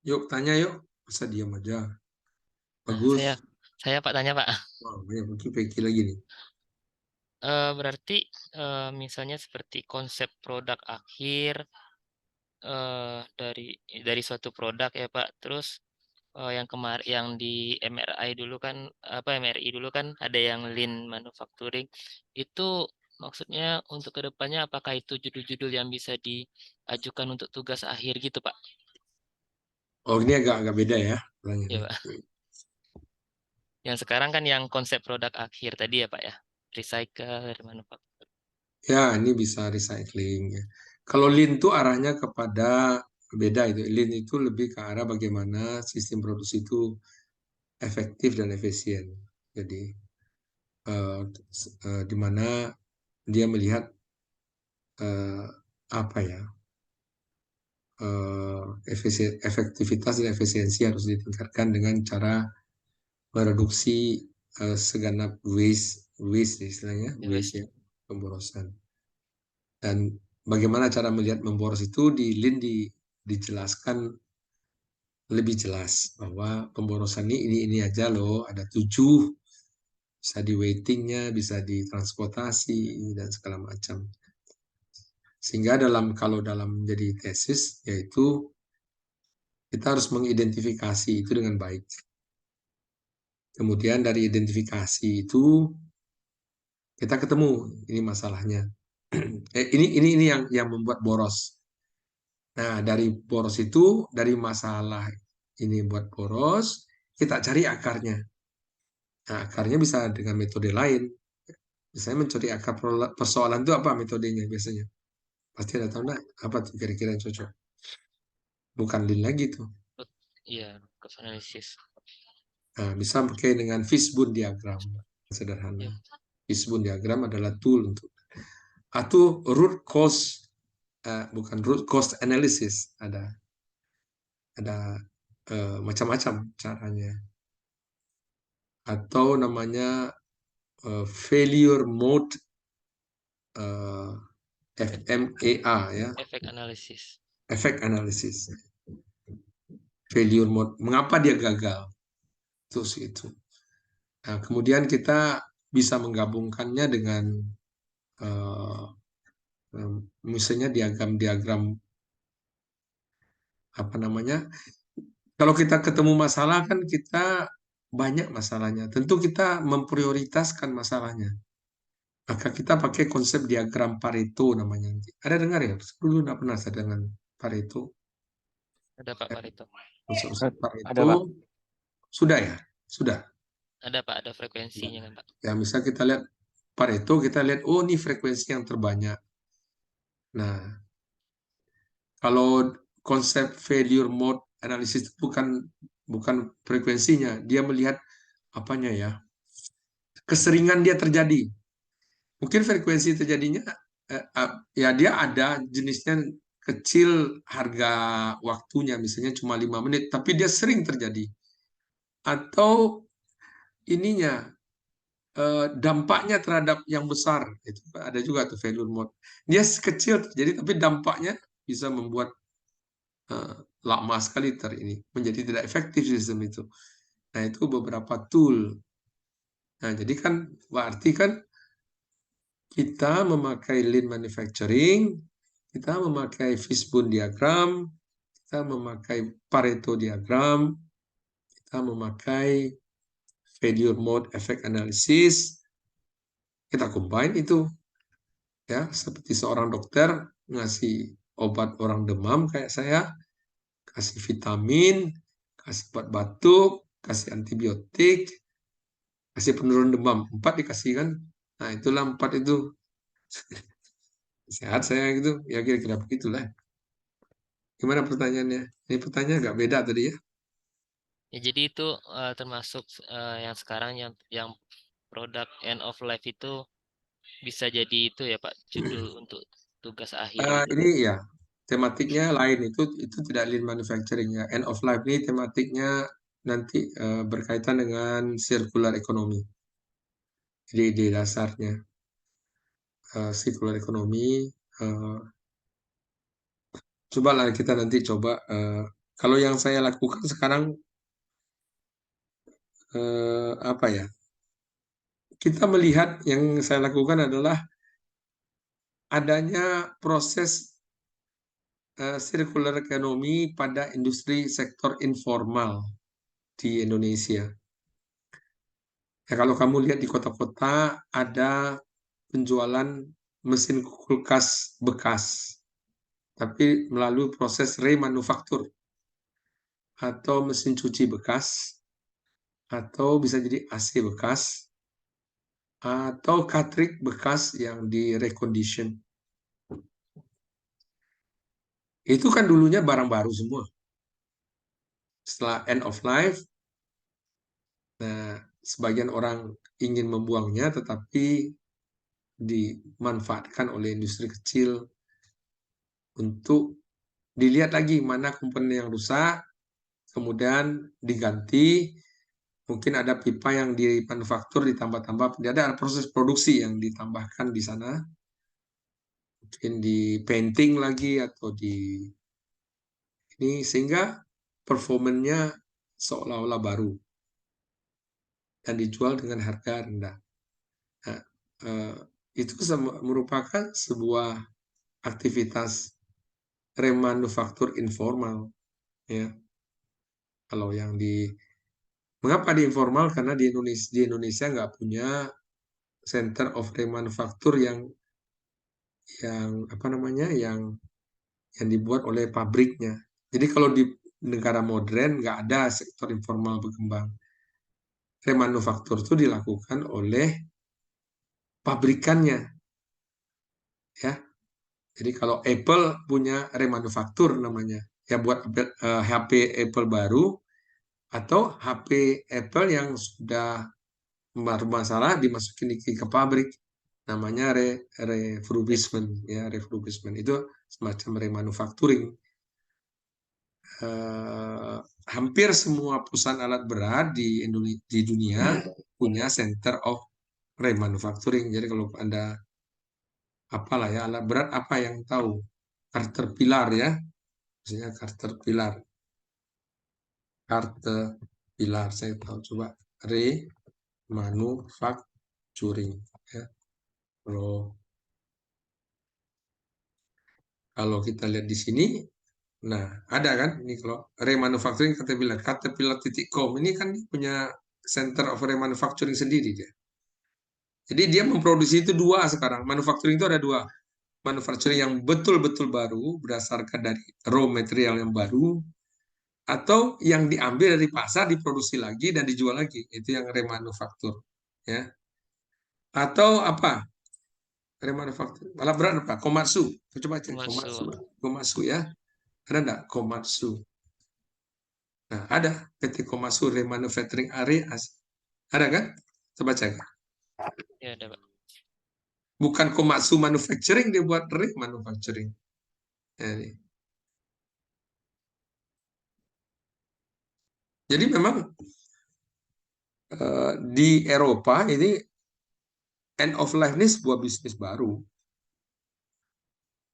Yuk tanya yuk. Masa diam aja. Bagus. Saya Pak tanya Pak. Wah, mungkin Peki lagi nih. Berarti misalnya seperti konsep produk akhir dari suatu produk ya Pak. Terus yang di MRI dulu kan MRI dulu kan ada yang lean manufacturing. Itu maksudnya untuk kedepannya apakah itu judul-judul yang bisa diajukan untuk tugas akhir gitu Pak? Oh, ini agak beda ya. Ya Pak. Yang sekarang kan yang konsep produk akhir tadi ya Pak ya. Recycle, manufacturing. Ya, ini bisa recycling ya. Kalau lean itu arahnya kepada beda itu. Lean itu lebih ke arah bagaimana sistem produksi itu efektif dan efisien. Jadi di mana dia melihat apa ya efektivitas dan efisiensi harus ditingkatkan dengan cara mereduksi segenap waste istilahnya waste ya, pemborosan. Dan bagaimana cara melihat memboros itu di Lean dijelaskan lebih jelas bahwa pemborosan ini aja loh, ada 7, bisa di weightingnya, bisa di transportasi dan segala macam. Sehingga kalau dalam jadi tesis yaitu kita harus mengidentifikasi itu dengan baik. Kemudian dari identifikasi itu kita ketemu ini masalahnya. Ini yang membuat boros. Nah, dari boros itu, dari masalah ini buat boros, kita cari akarnya. Nah, akarnya bisa dengan metode lain. Misalnya mencari akar persoalan itu apa metodenya biasanya? Pasti ada tahu enggak? Apa tuh kira-kira yang cocok? Bukan lean lagi tuh. Iya, cost analysis. Nah, bisa pakai dengan fishbone diagram. Sederhana. Fishbone diagram adalah tool untuk atau root cause bukan root cause analysis, ada macam-macam caranya. atau namanya failure mode FMEA ya, Efek analisis. efek analisis. Failure mode, mengapa dia gagal? Terus itu. Nah, kemudian kita bisa menggabungkannya dengan misalnya diagram-diagram apa namanya? Kalau kita ketemu masalah kan kita banyak masalahnya. Tentu kita memprioritaskan masalahnya. Maka kita pakai konsep diagram Pareto namanya. Ada dengar ya? Dulu nggak pernah saya dengan Pareto. Ada Pak Pareto. Konsep Ada, Pareto Pak. sudah ya? Sudah. Ada Pak, ada frekuensinya kan Pak. Ya, misal kita lihat Pareto, kita lihat, oh ini frekuensi yang terbanyak. Nah, kalau konsep failure mode analysis bukan frekuensinya, dia melihat apanya ya, keseringan dia terjadi. Mungkin frekuensi terjadinya, ya dia ada jenisnya kecil harga waktunya, misalnya cuma 5 menit, tapi dia sering terjadi. Atau ininya, dampaknya terhadap yang besar, itu ada juga tuh failure mode. Dia kecil terjadi, tapi dampaknya bisa membuat lama sekali ini menjadi tidak efektif sistem itu. Nah, itu beberapa tool. Nah, jadi kan berarti kan kita memakai lean manufacturing, kita memakai fishbone diagram, kita memakai Pareto diagram, kita memakai failure mode effect analysis, kita combine itu. Ya, seperti seorang dokter ngasih obat orang demam kayak saya, kasih vitamin, kasih obat batuk, kasih antibiotik, kasih penurun demam, 4 dikasih kan. Nah, itulah 4 itu. Sehat saya gitu, ya kira-kira begitulah. Gimana pertanyaannya? Ini pertanyaan agak beda tadi ya. Ya, jadi itu termasuk yang sekarang yang produk end of life itu bisa jadi itu ya Pak, judul untuk tugas akhir gitu. Ini ya, tematiknya lain, itu tidak lean manufacturing ya. End of life ini tematiknya nanti berkaitan dengan circular economy. Jadi ide dasarnya circular economy. Cobalah kita nanti coba. Kalau yang saya lakukan sekarang apa ya? Kita melihat yang saya lakukan adalah adanya proses circular economy pada industri sektor informal di Indonesia. Ya, kalau kamu lihat di kota-kota ada penjualan mesin kulkas bekas, tapi melalui proses remanufaktur, atau mesin cuci bekas, atau bisa jadi AC bekas, atau cartridge bekas yang di recondition. Itu kan dulunya barang baru semua. Setelah end of life, nah, sebagian orang ingin membuangnya, tetapi dimanfaatkan oleh industri kecil untuk dilihat lagi mana komponen yang rusak, kemudian diganti. Mungkin ada pipa yang dimanufaktur ditambah-tambah, ada proses produksi yang ditambahkan di sana. Mungkin di painting lagi atau di ini, sehingga performanya seolah-olah baru dan dijual dengan harga rendah. Nah, itu merupakan sebuah aktivitas remanufaktur informal, ya. Kalau yang mengapa di informal? Karena di Indonesia nggak punya center of remanufaktur yang apa namanya, yang dibuat oleh pabriknya. Jadi kalau di negara modern nggak ada sektor informal berkembang. Remanufaktur itu dilakukan oleh pabrikannya, ya. Jadi kalau Apple punya remanufaktur namanya, ya buat HP Apple baru atau HP Apple yang sudah bermasalah dimasukin ke pabrik, namanya refurbishment, ya. Refurbishment itu semacam remanufacturing. hampir semua perusahaan alat berat di di dunia punya center of remanufacturing. Jadi kalau Anda apalah ya alat berat apa yang tahu? Caterpillar ya, maksudnya Caterpillar. Caterpillar saya tahu, coba remanufacturing ya. Kalau kita lihat di sini, nah ada kan ini kalau remanufacturing Caterpillar.com ini kan punya center of remanufacturing sendiri dia. Jadi dia memproduksi itu dua sekarang. Manufacturing itu ada dua. Manufacturing yang betul-betul baru berdasarkan dari raw material yang baru, atau yang diambil dari pasar diproduksi lagi dan dijual lagi. Itu yang remanufaktur ya. Atau apa? Remanufaktur. Alat berat apa? Komatsu. Coba cek Komatsu. Komatsu ya. Ada enggak Komatsu? Nah, ada PT Komatsu Remanufacturing Areas. Ada kan? Coba cek. Ya, ada, Pak. Bukan Komatsu Manufacturing, dia buat Remanufacturing. Jadi memang di Eropa ini end of life ini sebuah bisnis baru.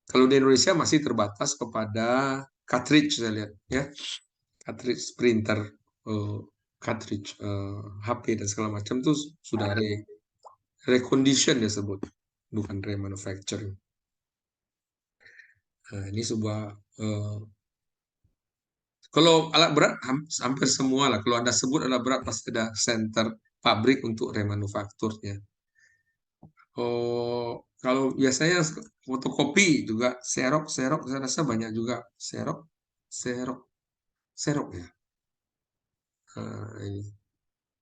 Kalau di Indonesia masih terbatas kepada cartridge saya lihat ya, cartridge printer, cartridge HP dan segala macam itu sudah recondition dia sebut, bukan remanufacturing. Nah, ini sebuah kalau alat berat hampir semua lah. Kalau Anda sebut alat berat pasti ada center pabrik untuk remanufakturnya. Oh, kalau biasanya fotokopi juga Xerox saya rasa banyak juga Xerox ya. Ini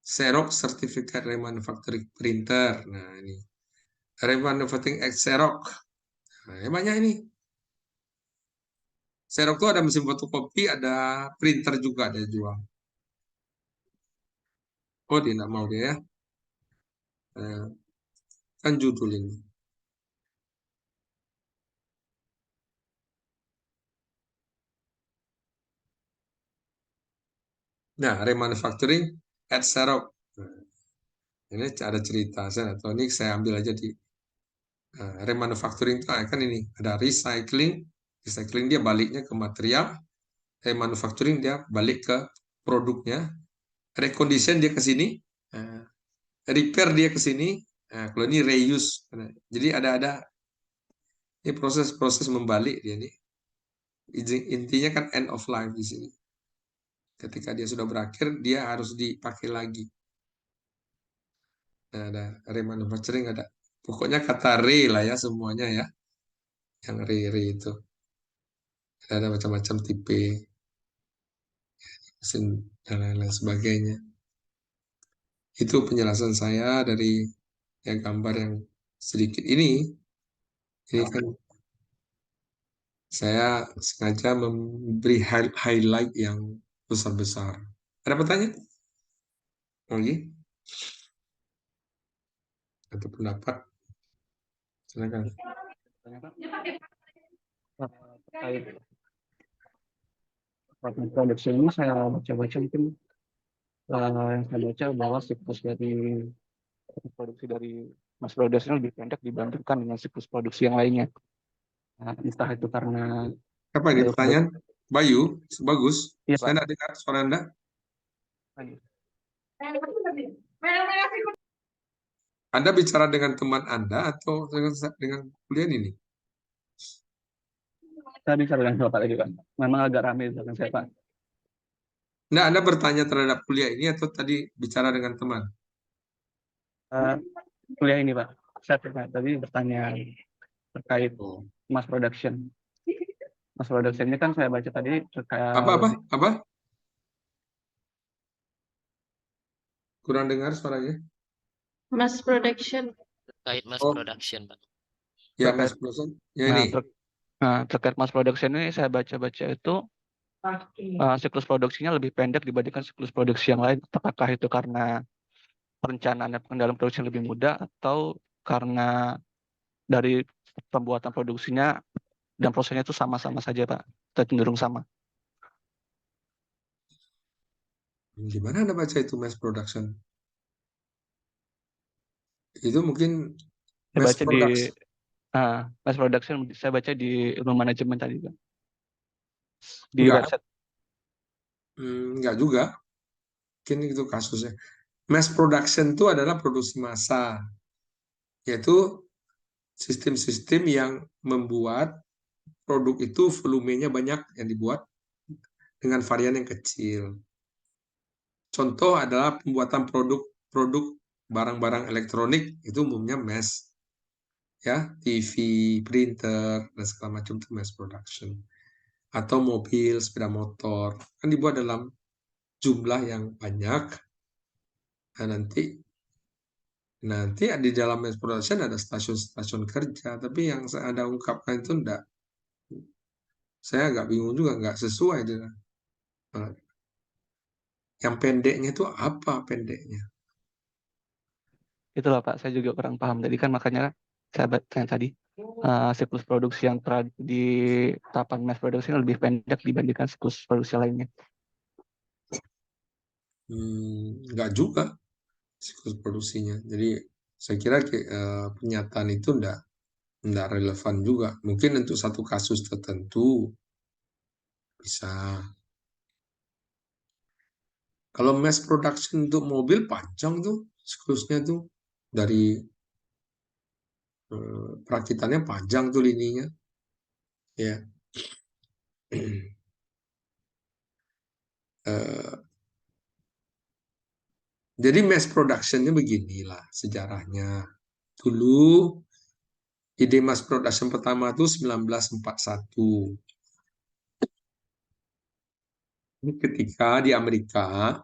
Xerox Certificate Remanufacturing Printer. Nah, ini Remanufacturing X Xerox. Nah, ini banyak ini. Xerox itu ada mesin fotokopi, ada printer juga ada jual. Oh, dia nggak mau dia ya. Kan judul ini. Nah, remanufacturing at Xerox. Nah, ini ada cerita saya atau ini saya ambil aja di remanufacturing itu kan ini ada recycling dia baliknya ke material, remanufacturing dia balik ke produknya, recondition dia ke sini, repair dia ke sini. Nah, kalau ini reuse, jadi ada ini proses membalik dia nih. Intinya kan end of life di sini. Ketika dia sudah berakhir, dia harus dipakai lagi. Nah, ada remanufacturing, ada pokoknya kata re lah ya semuanya ya, yang re itu ada macam-macam tipe mesin dan lain-lain sebagainya. Itu penjelasan saya dari yang gambar yang sedikit ini. Ini kan saya sengaja memberi highlight yang besar-besar. Ada pertanyaan? Lagi? Atau pendapat? Silakan. Terkait proses produksi ini saya baca-baca mungkin yang saya baca bahwa siklus produksi dari mass production lebih pendek dibandingkan dengan siklus produksi yang lainnya. Nah, entah itu karena Apa ini pertanyaan? Bayu, bagus. Iya, Saya Pak. tidak dengar suara Anda. Anda bicara dengan teman Anda atau dengan kuliah ini? Saya bicara dengan Bapak tadi, Pak. Memang agak ramai dengan saya, Pak. Nah, Anda bertanya terhadap kuliah ini atau tadi bicara dengan teman? Kuliah ini, Pak. Saya tadi bertanya terkait mass production. Mass production ini kan saya baca tadi terkait Apa? Kurang dengar suaranya. Mass production. Terkait mass Oh. production, Pak. Ya, Terkait- mass production. Ya Nah, ini. terkait mass production ini saya baca-baca itu siklus produksinya lebih pendek dibandingkan siklus produksi yang lain. Apakah itu karena perencanaan dan pengendalian produksi lebih mudah atau karena dari pembuatan produksinya dan prosesnya itu sama-sama saja, Pak? Kita cenderung sama. Gimana Anda baca itu mass production? Itu mungkin Saya mass baca di production. mass production, saya baca di ilmu manajemen tadi, Pak. Di Enggak, website. enggak juga. Mungkin itu kasusnya. Mass production itu adalah produksi massal, yaitu sistem-sistem yang membuat produk itu volumenya banyak yang dibuat dengan varian yang kecil. Contoh adalah pembuatan produk barang-barang elektronik itu umumnya mass, ya, TV, printer, dan segala macam itu mass production. Atau mobil, sepeda motor, kan dibuat dalam jumlah yang banyak. Nah, nanti di dalam mass production ada stasiun-stasiun kerja, tapi yang Anda ungkapkan itu enggak. Saya agak bingung juga, nggak sesuai dengan yang pendeknya itu apa pendeknya? Itulah Pak, saya juga kurang paham. Tadi kan makanya saya tanya tadi, siklus produksi yang di tahapan mass produksi lebih pendek dibandingkan siklus produksi lainnya. Nggak juga siklus produksinya. Jadi saya kira pernyataan itu enggak relevan juga. Mungkin untuk satu kasus tertentu bisa. Kalau mass production untuk mobil panjang tuh siklusnya tuh dari perakitannya panjang tuh lininya, ya. Jadi mass productionnya beginilah sejarahnya. Dulu ide mass production pertama itu 1941. Ini ketika di Amerika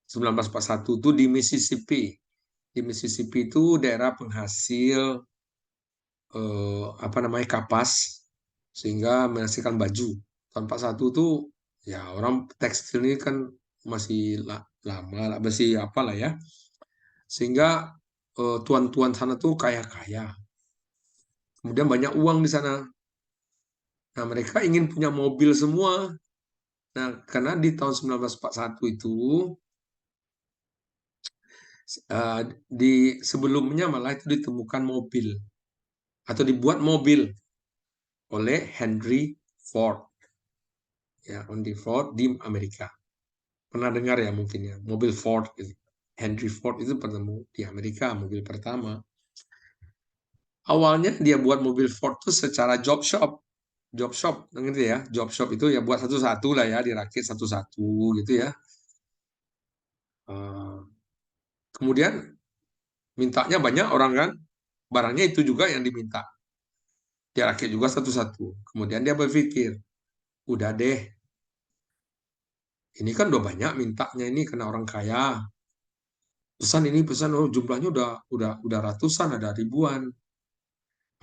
1941 itu di Mississippi. Di Mississippi itu daerah penghasil apa namanya kapas sehingga menghasilkan baju. Tahun 41 itu ya orang tekstil ini kan masih lama lah, masih apalah ya. Sehingga tuan-tuan sana tuh kaya-kaya. Kemudian banyak uang di sana. Nah, mereka ingin punya mobil semua. Nah, karena di tahun 1941 itu di sebelumnya malah itu ditemukan mobil atau dibuat mobil oleh Henry Ford, ya, Henry Ford di Amerika. Pernah dengar ya mungkin ya mobil Ford gitu. Henry Ford itu bertemu di Amerika, mobil pertama. Awalnya dia buat mobil Ford itu secara job shop, gitu ya. Job shop itu ya buat satu-satu lah ya, dirakit satu-satu gitu ya. Kemudian mintanya banyak orang kan, barangnya itu juga yang diminta. Dia rakit juga satu-satu. Kemudian dia berpikir, udah deh, ini kan udah banyak mintanya ini karena orang kaya. Pesan oh jumlahnya udah ratusan, ada ribuan.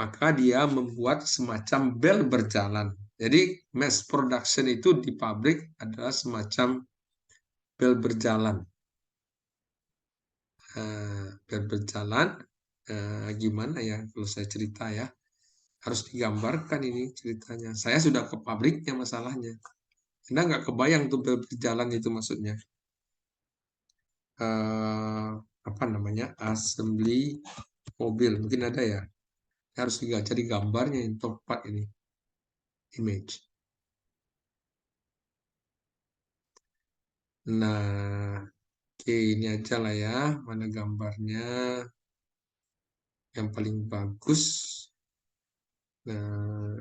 Maka dia membuat semacam bel berjalan. Jadi mass production itu di pabrik adalah semacam bel berjalan. Bel berjalan, gimana ya kalau saya cerita ya. Harus digambarkan ini ceritanya. Saya sudah ke pabriknya masalahnya. Anda nggak kebayang tuh bel berjalan itu maksudnya. Apa namanya? Assembly mobil. Mungkin ada ya. Harus cari gambarnya yang tepat ini. Image. Nah, oke, ini aja lah ya. Mana gambarnya yang paling bagus. Nah,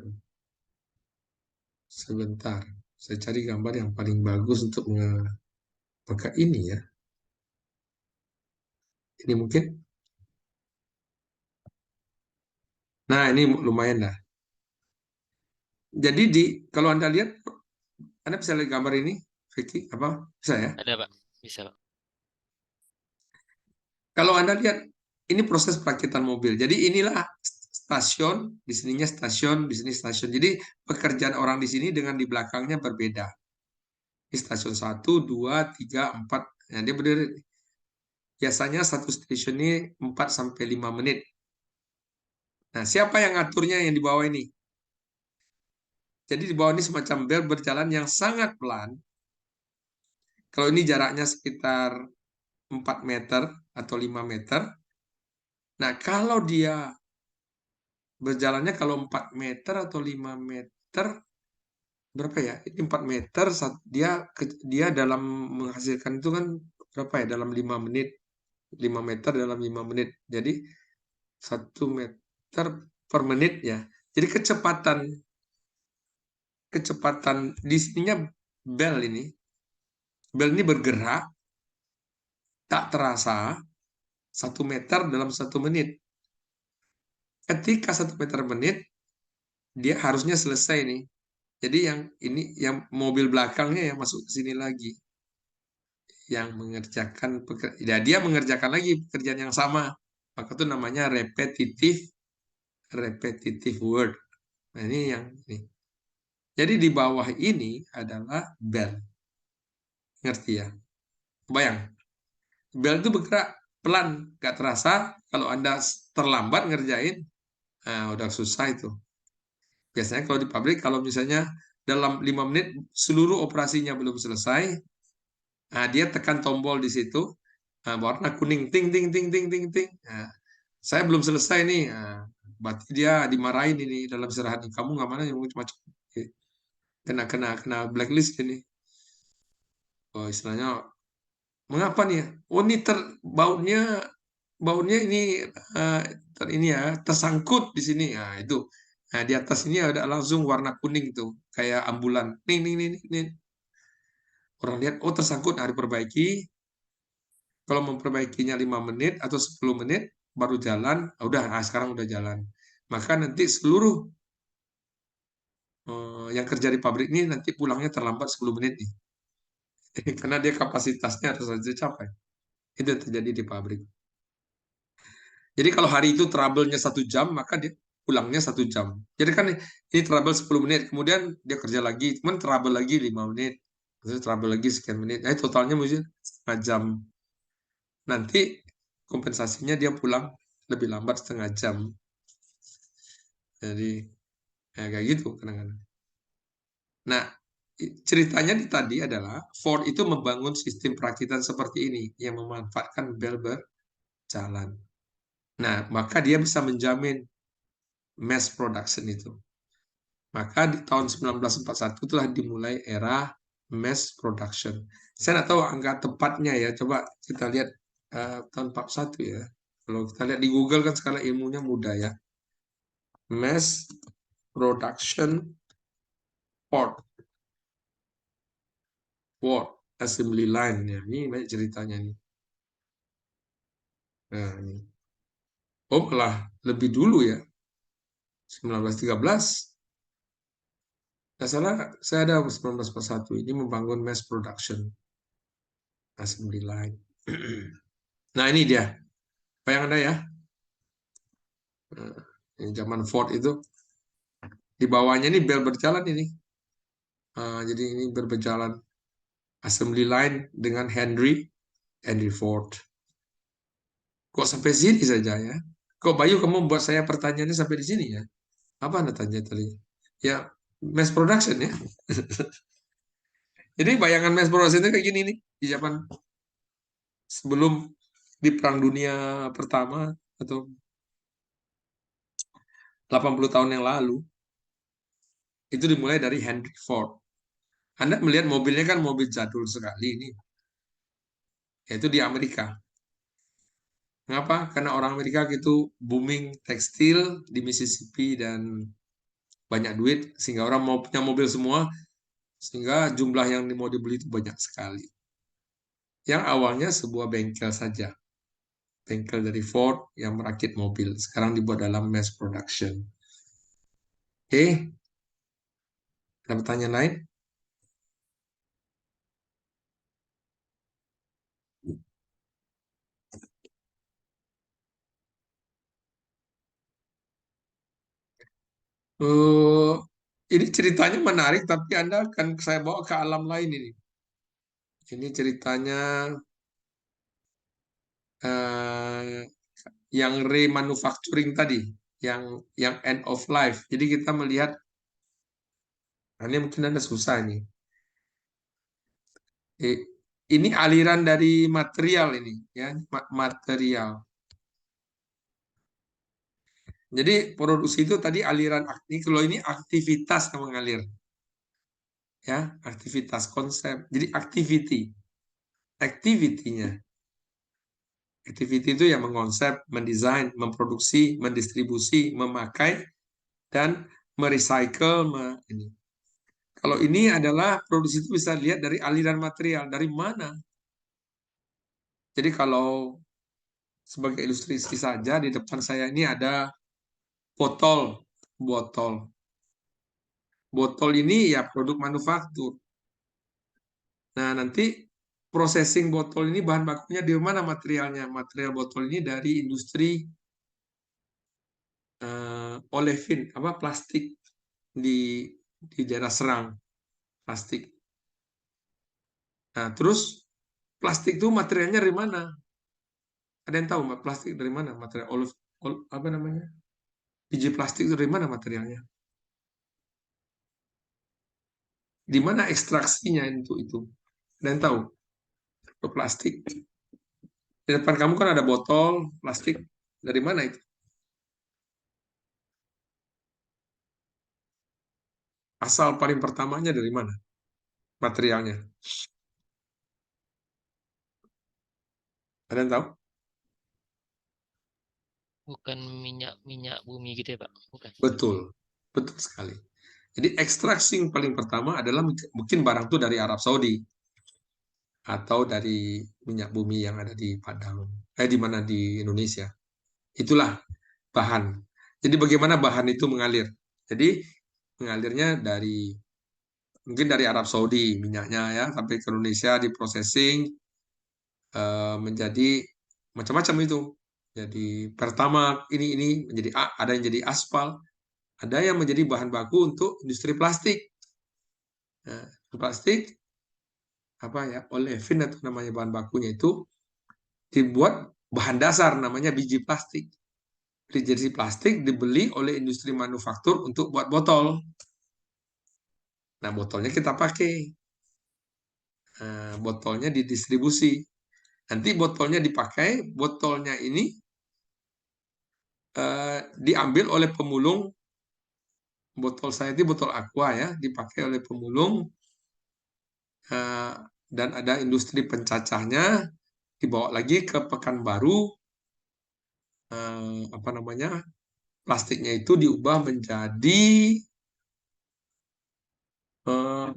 sebentar. Saya cari gambar yang paling bagus untuk pakai ini ya. Ini mungkin. Nah, ini lumayan lah. Jadi kalau Anda lihat, Anda bisa lihat gambar ini, Vicky, apa? Bisa ya? Ada, Pak. Bisa, Pak. Kalau Anda lihat, ini proses perakitan mobil. Jadi inilah stasiun, di sininya stasiun, di sini stasiun. Jadi pekerjaan orang di sini dengan di belakangnya berbeda. Ini stasiun 1, 2, 3, 4. Nah, dia berdiri. Biasanya satu stasiun ini 4-5 menit. Nah, siapa yang ngaturnya yang di bawah ini? Jadi di bawah ini semacam bel berjalan yang sangat pelan. Kalau ini jaraknya sekitar 4 meter atau 5 meter. Nah, kalau dia berjalannya kalau 4 meter atau 5 meter, berapa ya? Ini 4 meter, dia dalam menghasilkan itu kan berapa ya? Dalam 5 menit. 5 meter dalam 5 menit. Jadi 1 meter per menit ya. Jadi kecepatan di sininya bel ini. Bel ini bergerak tak terasa 1 meter dalam 1 menit. Ketika 1 meter menit, dia harusnya selesai nih. Jadi yang mobil belakangnya yang masuk ke sini lagi, yang mengerjakan ya dia mengerjakan lagi pekerjaan yang sama. Maka itu namanya repetitive word. Nah, ini yang ini. Jadi di bawah ini adalah bel. Ngerti ya? Bayang. Bel itu bergerak pelan, gak terasa. Kalau Anda terlambat ngerjain, nah udah susah itu. Biasanya kalau di pabrik, kalau misalnya dalam 5 menit seluruh operasinya belum selesai, nah dia tekan tombol di situ, nah, warna kuning, ting, ting, ting, ting, ting, ting. Nah, saya belum selesai nih. Nah, berarti dia dimarahin ini dalam istirahat. Kamu nggak mana yang macam-macam. Kena blacklist ini. Oh, istilahnya mengapa nih ya? Oh, ini bautnya ini ini ya tersangkut di sini. Nah, itu. Nah, di atas ini ada langsung warna kuning tuh, kayak ambulan. Nih. Orang lihat, oh tersangkut, nah diperbaiki. Kalau memperbaikinya 5 menit atau 10 menit baru jalan, udah, nah sekarang udah jalan. Maka nanti seluruh yang kerja di pabrik ini nanti pulangnya terlambat 10 menit nih. Karena dia kapasitasnya harus saja capai. Itu yang terjadi di pabrik. Jadi kalau hari itu trouble-nya 1 jam, maka dia pulangnya 1 jam. Jadi kan ini trouble 10 menit, kemudian dia kerja lagi, kemudian trouble lagi 5 menit, terus trouble lagi sekian menit. Nah, totalnya mungkin setengah jam. Nanti kompensasinya dia pulang lebih lambat setengah jam. Jadi ya kayak gitu kadang-kadang. Nah, ceritanya tadi adalah Ford itu membangun sistem perakitan seperti ini yang memanfaatkan bel berjalan. Nah, maka dia bisa menjamin mass production itu. Maka di tahun 1941 telah dimulai era mass production. Saya tidak tahu angka tepatnya ya, coba kita lihat tahun 41 ya. Kalau kita lihat di Google kan sekarang ilmunya mudah ya. Mass production Ford assembly line ya. Ini banyak ceritanya nih. Nah, ini. Oh, malah lebih dulu ya. 1913. Nggak salah, saya ada 1941. Ini membangun mass production assembly line. Nah, ini dia. Bayang Anda ya. Nah, ini zaman Ford itu. Di bawahnya ini bel berjalan ini. Jadi ini berjalan assembly line dengan Henry Ford. Kok sampai sini saja ya? Kok Bayu kamu buat saya pertanyaannya sampai di sini ya? Apa Anda tanya tadi? Ya, mass production ya. Jadi bayangan mass production itu kayak gini nih. Di zaman sebelum di Perang Dunia Pertama atau 80 tahun yang lalu, itu dimulai dari Henry Ford. Anda melihat mobilnya kan mobil jadul sekali ini. Yaitu di Amerika. Mengapa? Karena orang Amerika itu booming tekstil di Mississippi dan banyak duit, sehingga orang mau punya mobil semua, sehingga jumlah yang mau dibeli itu banyak sekali. Yang awalnya sebuah bengkel saja. Bengkel dari Ford yang merakit mobil. Sekarang dibuat dalam mass production. Oke, ada pertanyaan lain? Ini ceritanya menarik, tapi Anda akan saya bawa ke alam lain ini. Ini ceritanya yang remanufacturing tadi, yang end of life. Jadi kita melihat, nah ini mungkin Anda susah ini. Ini aliran dari material ini, ya, material. Jadi produksi itu tadi aliran ini, kalau ini aktivitas yang mengalir, ya, aktivitas konsep. Jadi activity-nya. Activity itu yang mengonsep, mendesain, memproduksi, mendistribusi, memakai, dan merecycle. Ini. Kalau ini adalah produksi itu bisa lihat dari aliran material, dari mana. Jadi kalau sebagai ilustrasi saja di depan saya ini ada botol. Botol ini ya produk manufaktur. Nah, nanti processing botol ini bahan bakunya di mana materialnya? Material botol ini dari industri olefin, apa plastik di daerah Serang, plastik. Nah, terus plastik itu materialnya dari mana? Ada yang tahu plastik dari mana? Material apa namanya? Biji plastik itu dari mana materialnya? Di mana ekstraksinya itu? Ada yang tahu? Plastik. Di depan kamu kan ada botol plastik. Dari mana itu? Asal paling pertamanya dari mana? Materialnya. Ada yang tahu? Bukan minyak bumi gitu ya Pak? Bukan. Betul. Betul sekali. Jadi ekstraksi yang paling pertama adalah mungkin barang itu dari Arab Saudi atau dari minyak bumi yang ada di Padang, di mana di Indonesia. Itulah bahan. Jadi bagaimana bahan itu mengalir? Jadi mengalirnya dari mungkin dari Arab Saudi minyaknya ya sampai ke Indonesia diprosesing menjadi macam-macam itu. Jadi pertama ini menjadi ada yang jadi aspal, ada yang menjadi bahan baku untuk industri plastik. Nah, plastik apa ya olefin atau namanya bahan bakunya itu dibuat bahan dasar namanya biji plastik. Biji plastik dibeli oleh industri manufaktur untuk buat botol. Nah, botolnya kita pakai. Nah, botolnya didistribusi. Nanti botolnya dipakai, botolnya ini diambil oleh pemulung. Botol saya itu botol aqua ya, dipakai oleh pemulung dan ada industri pencacahnya, dibawa lagi ke Pekanbaru, apa namanya, plastiknya itu diubah menjadi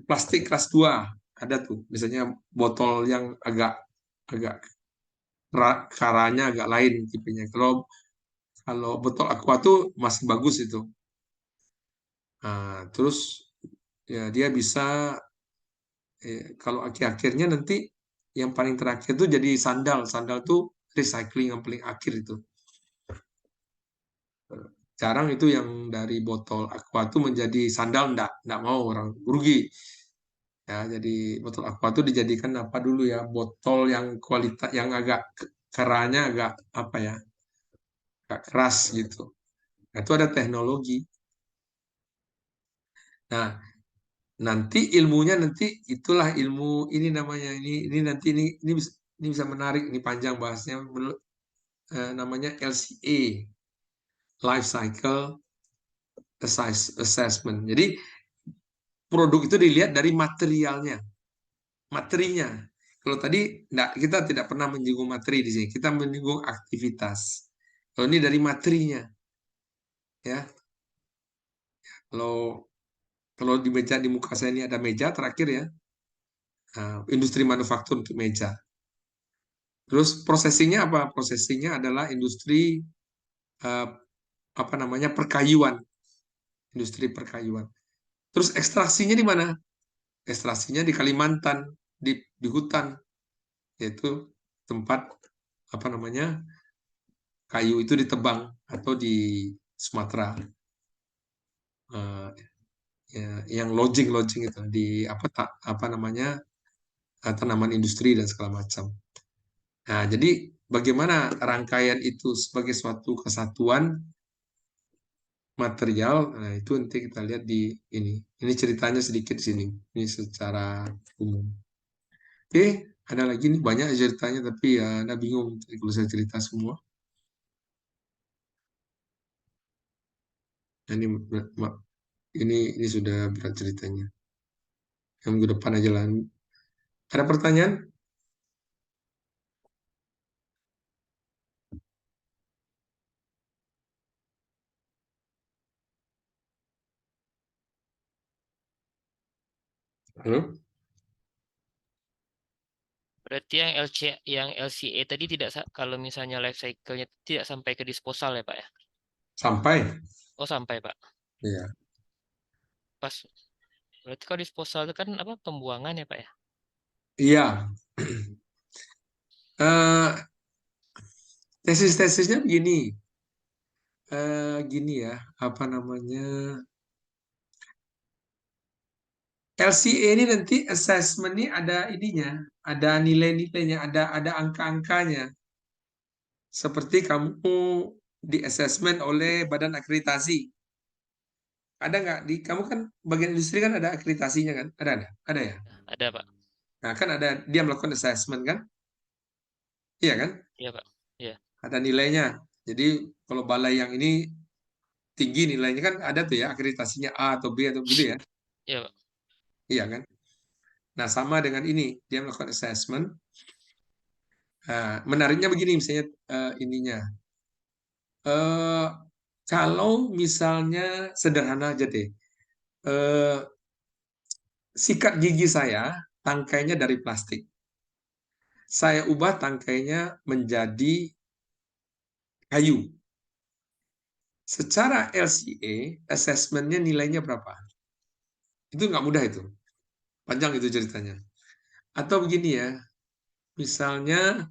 plastik kelas 2. Ada tuh, biasanya botol yang agak agak karanya agak lain tipenya. Kalau botol aqua tuh masih bagus itu. Nah, terus ya dia bisa kalau akhir-akhirnya nanti yang paling terakhir tuh jadi sandal. Sandal tuh recycling yang paling akhir itu. Jarang itu yang dari botol aqua tuh menjadi sandal, enggak mau orang rugi. Ya, jadi botol aqua tuh dijadikan apa dulu ya? Botol yang kualitas yang agak kerahnya agak apa ya? Agak keras gitu. Nah, itu ada teknologi. Nah, nanti ilmunya nanti itulah ilmu ini namanya ini nanti ini bisa menarik ini panjang bahasnya namanya LCA Life Cycle Assessment. Jadi produk itu dilihat dari materialnya, materinya. Kalau tadi kita tidak pernah menyinggung materi di sini, kita menyinggung aktivitas. Kalau ini dari materinya, ya. Kalau kalau di meja di muka saya ini ada meja terakhir ya, industri manufaktur untuk meja. Terus prosesinya apa? Prosesinya adalah industri apa namanya perkayuan, industri perkayuan. Terus ekstraksinya di mana? Ekstraksinya di Kalimantan, di hutan, yaitu tempat apa namanya kayu itu ditebang atau di Sumatera, ya, yang lodging itu di apa namanya tanaman industri dan segala macam. Nah, jadi bagaimana rangkaian itu sebagai suatu kesatuan material, nah itu nanti kita lihat di ini. Ini ceritanya sedikit di sini. Ini secara umum. Oke, Ada lagi nih banyak ceritanya, tapi ya Anda bingung kalau saya cerita semua. Ini ini sudah berat ceritanya. Yang minggu depan aja lah. Ada pertanyaan? Halo? Berarti yang LCA tadi tidak kalau misalnya life cycle-nya tidak sampai ke disposal ya Pak ya? Sampai? Oh sampai Pak. Iya. Pas. Berarti kalau disposal itu kan apa pembuangan ya Pak ya? Iya. Tesis-tesisnya begini. Gini ya, apa namanya? LCA ini nanti assessment ini ada ininya, ada nilai-nilainya, ada angka-angkanya. Seperti kamu di assessment oleh badan akreditasi. Ada nggak di kamu kan bagian industri kan ada akreditasinya kan? Ada ya. Ada Pak. Nah kan ada dia melakukan assessment kan? Iya kan? Iya Pak. Iya. Ada nilainya. Jadi kalau balai yang ini tinggi nilainya kan ada tuh ya akreditasinya A atau B atau gitu ya. Iya Pak. Iya kan? Nah sama dengan ini dia melakukan assessment. Nah, menariknya begini misalnya ininya. Eh, kalau misalnya sederhana aja deh. Eh, sikat gigi saya tangkainya dari plastik. Saya ubah tangkainya menjadi kayu. Secara LCA, assessment-nya nilainya berapa? Itu nggak mudah itu. Panjang itu ceritanya. Atau begini ya, misalnya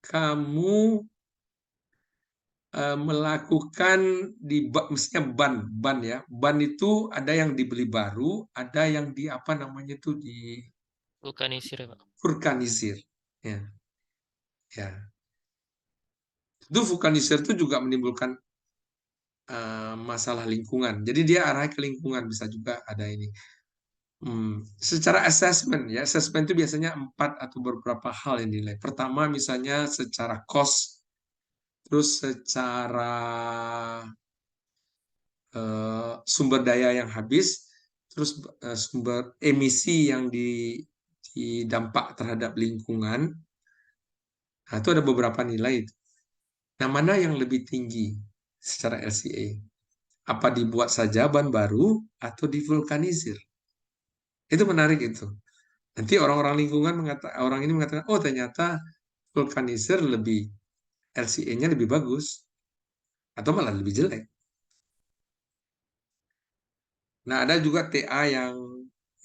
kamu melakukan di mestinya ban ya. Ban itu ada yang dibeli baru, ada yang di apa namanya itu di Vulkanisir ya Pak. vulkanisir. Ya, ya. Itu vulkanisir itu juga menimbulkan masalah lingkungan. Jadi dia arah ke lingkungan bisa juga ada ini. Secara assessment ya, assessment itu biasanya 4 atau beberapa hal yang dinilai. Pertama misalnya secara cost, terus secara sumber daya yang habis, terus sumber emisi yang didampak terhadap lingkungan. Nah, itu ada beberapa nilai. Nah, mana yang lebih tinggi secara LCA? Apa dibuat saja ban baru atau divulkanisir? Itu menarik itu. Nanti orang-orang lingkungan orang ini mengatakan, oh ternyata vulkanisir lebih LCA-nya lebih bagus atau malah lebih jelek. Nah, ada juga TA yang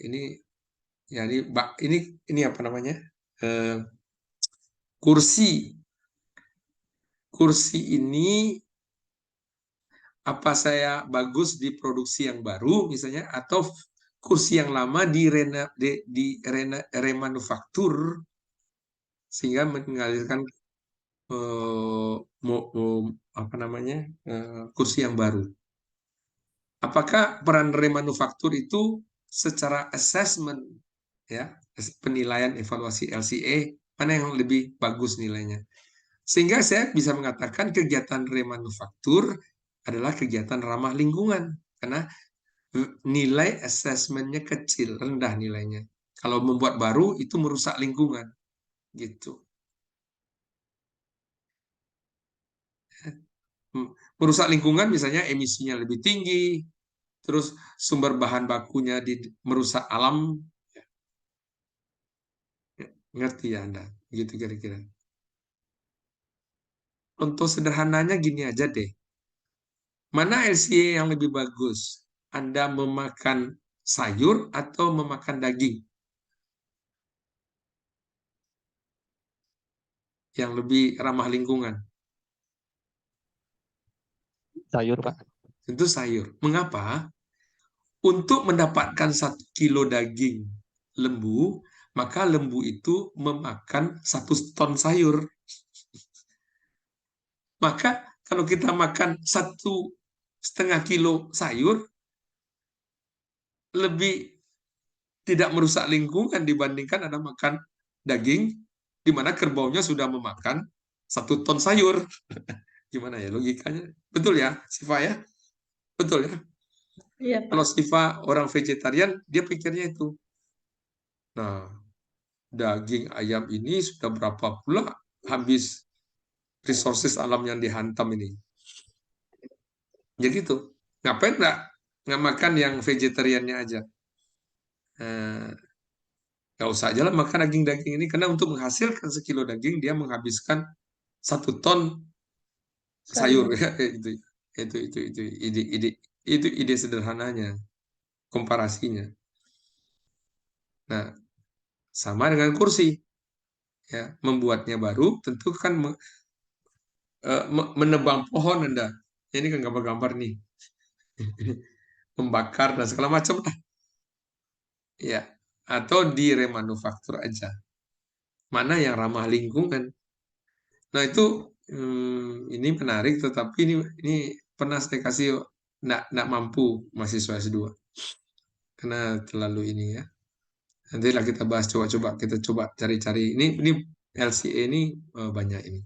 ini ya ini apa namanya? Eh, kursi. Kursi ini apa saya bagus di produksi yang baru misalnya atau kursi yang lama remanufaktur sehingga mengalirkan apa namanya kursi yang baru. Apakah peran remanufaktur itu secara assessment ya penilaian evaluasi LCA mana yang lebih bagus nilainya? Sehingga saya bisa mengatakan kegiatan remanufaktur adalah kegiatan ramah lingkungan karena nilai assessment-nya kecil, rendah nilainya. Kalau membuat baru itu merusak lingkungan, gitu. Merusak lingkungan misalnya emisinya lebih tinggi, terus sumber bahan bakunya merusak alam, ngerti ya Anda? Gitu kira-kira. Contoh sederhananya gini aja deh. Mana LCA yang lebih bagus? Anda memakan sayur atau memakan daging? Yang lebih ramah lingkungan? Sayur, Pak. Tentu sayur. Mengapa? Untuk mendapatkan 1 kilo daging lembu, maka lembu itu memakan 1 ton sayur. Maka kalau kita makan 1,5 kilo sayur, lebih tidak merusak lingkungan dibandingkan Anda makan daging, di mana kerbaunya sudah memakan 1 ton sayur. Gimana ya logikanya? Betul ya, Siva ya? Betul ya? Iya, Pak. Kalau Siva orang vegetarian, dia pikirnya itu. Nah, daging ayam ini sudah berapa pula habis resources alam yang dihantam ini. Jadi gitu. Ngapain nggak makan yang vegetariannya aja? Nggak usah aja lah makan daging-daging ini, karena untuk menghasilkan sekilo daging dia menghabiskan 1 ton sayur. Sayur. Ya, itu ide sederhananya, komparasinya. Nah, sama dengan kursi, ya, membuatnya baru tentu kan menebang pohon Anda. Ini kan gambar-gambar nih, membakar dan segala macam lah, ya, atau diremanufaktur aja. Mana yang ramah lingkungan? Nah itu ini menarik, tetapi ini pernah saya kasih nggak mampu mahasiswa S2 karena terlalu ini ya. Nantilah kita bahas, coba kita coba cari-cari ini LCA ini banyak ini.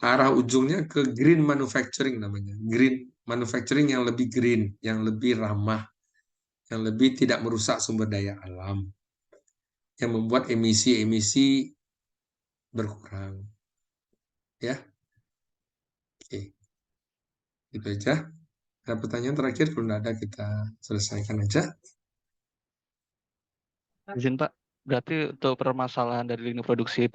Arah ujungnya ke green manufacturing namanya. Green manufacturing yang lebih green, yang lebih ramah, yang lebih tidak merusak sumber daya alam, yang membuat emisi-emisi berkurang. Ya, oke. Itu aja. Ada pertanyaan terakhir? Kalau tidak ada, kita selesaikan aja. Izin Pak, berarti untuk permasalahan dari lini produksi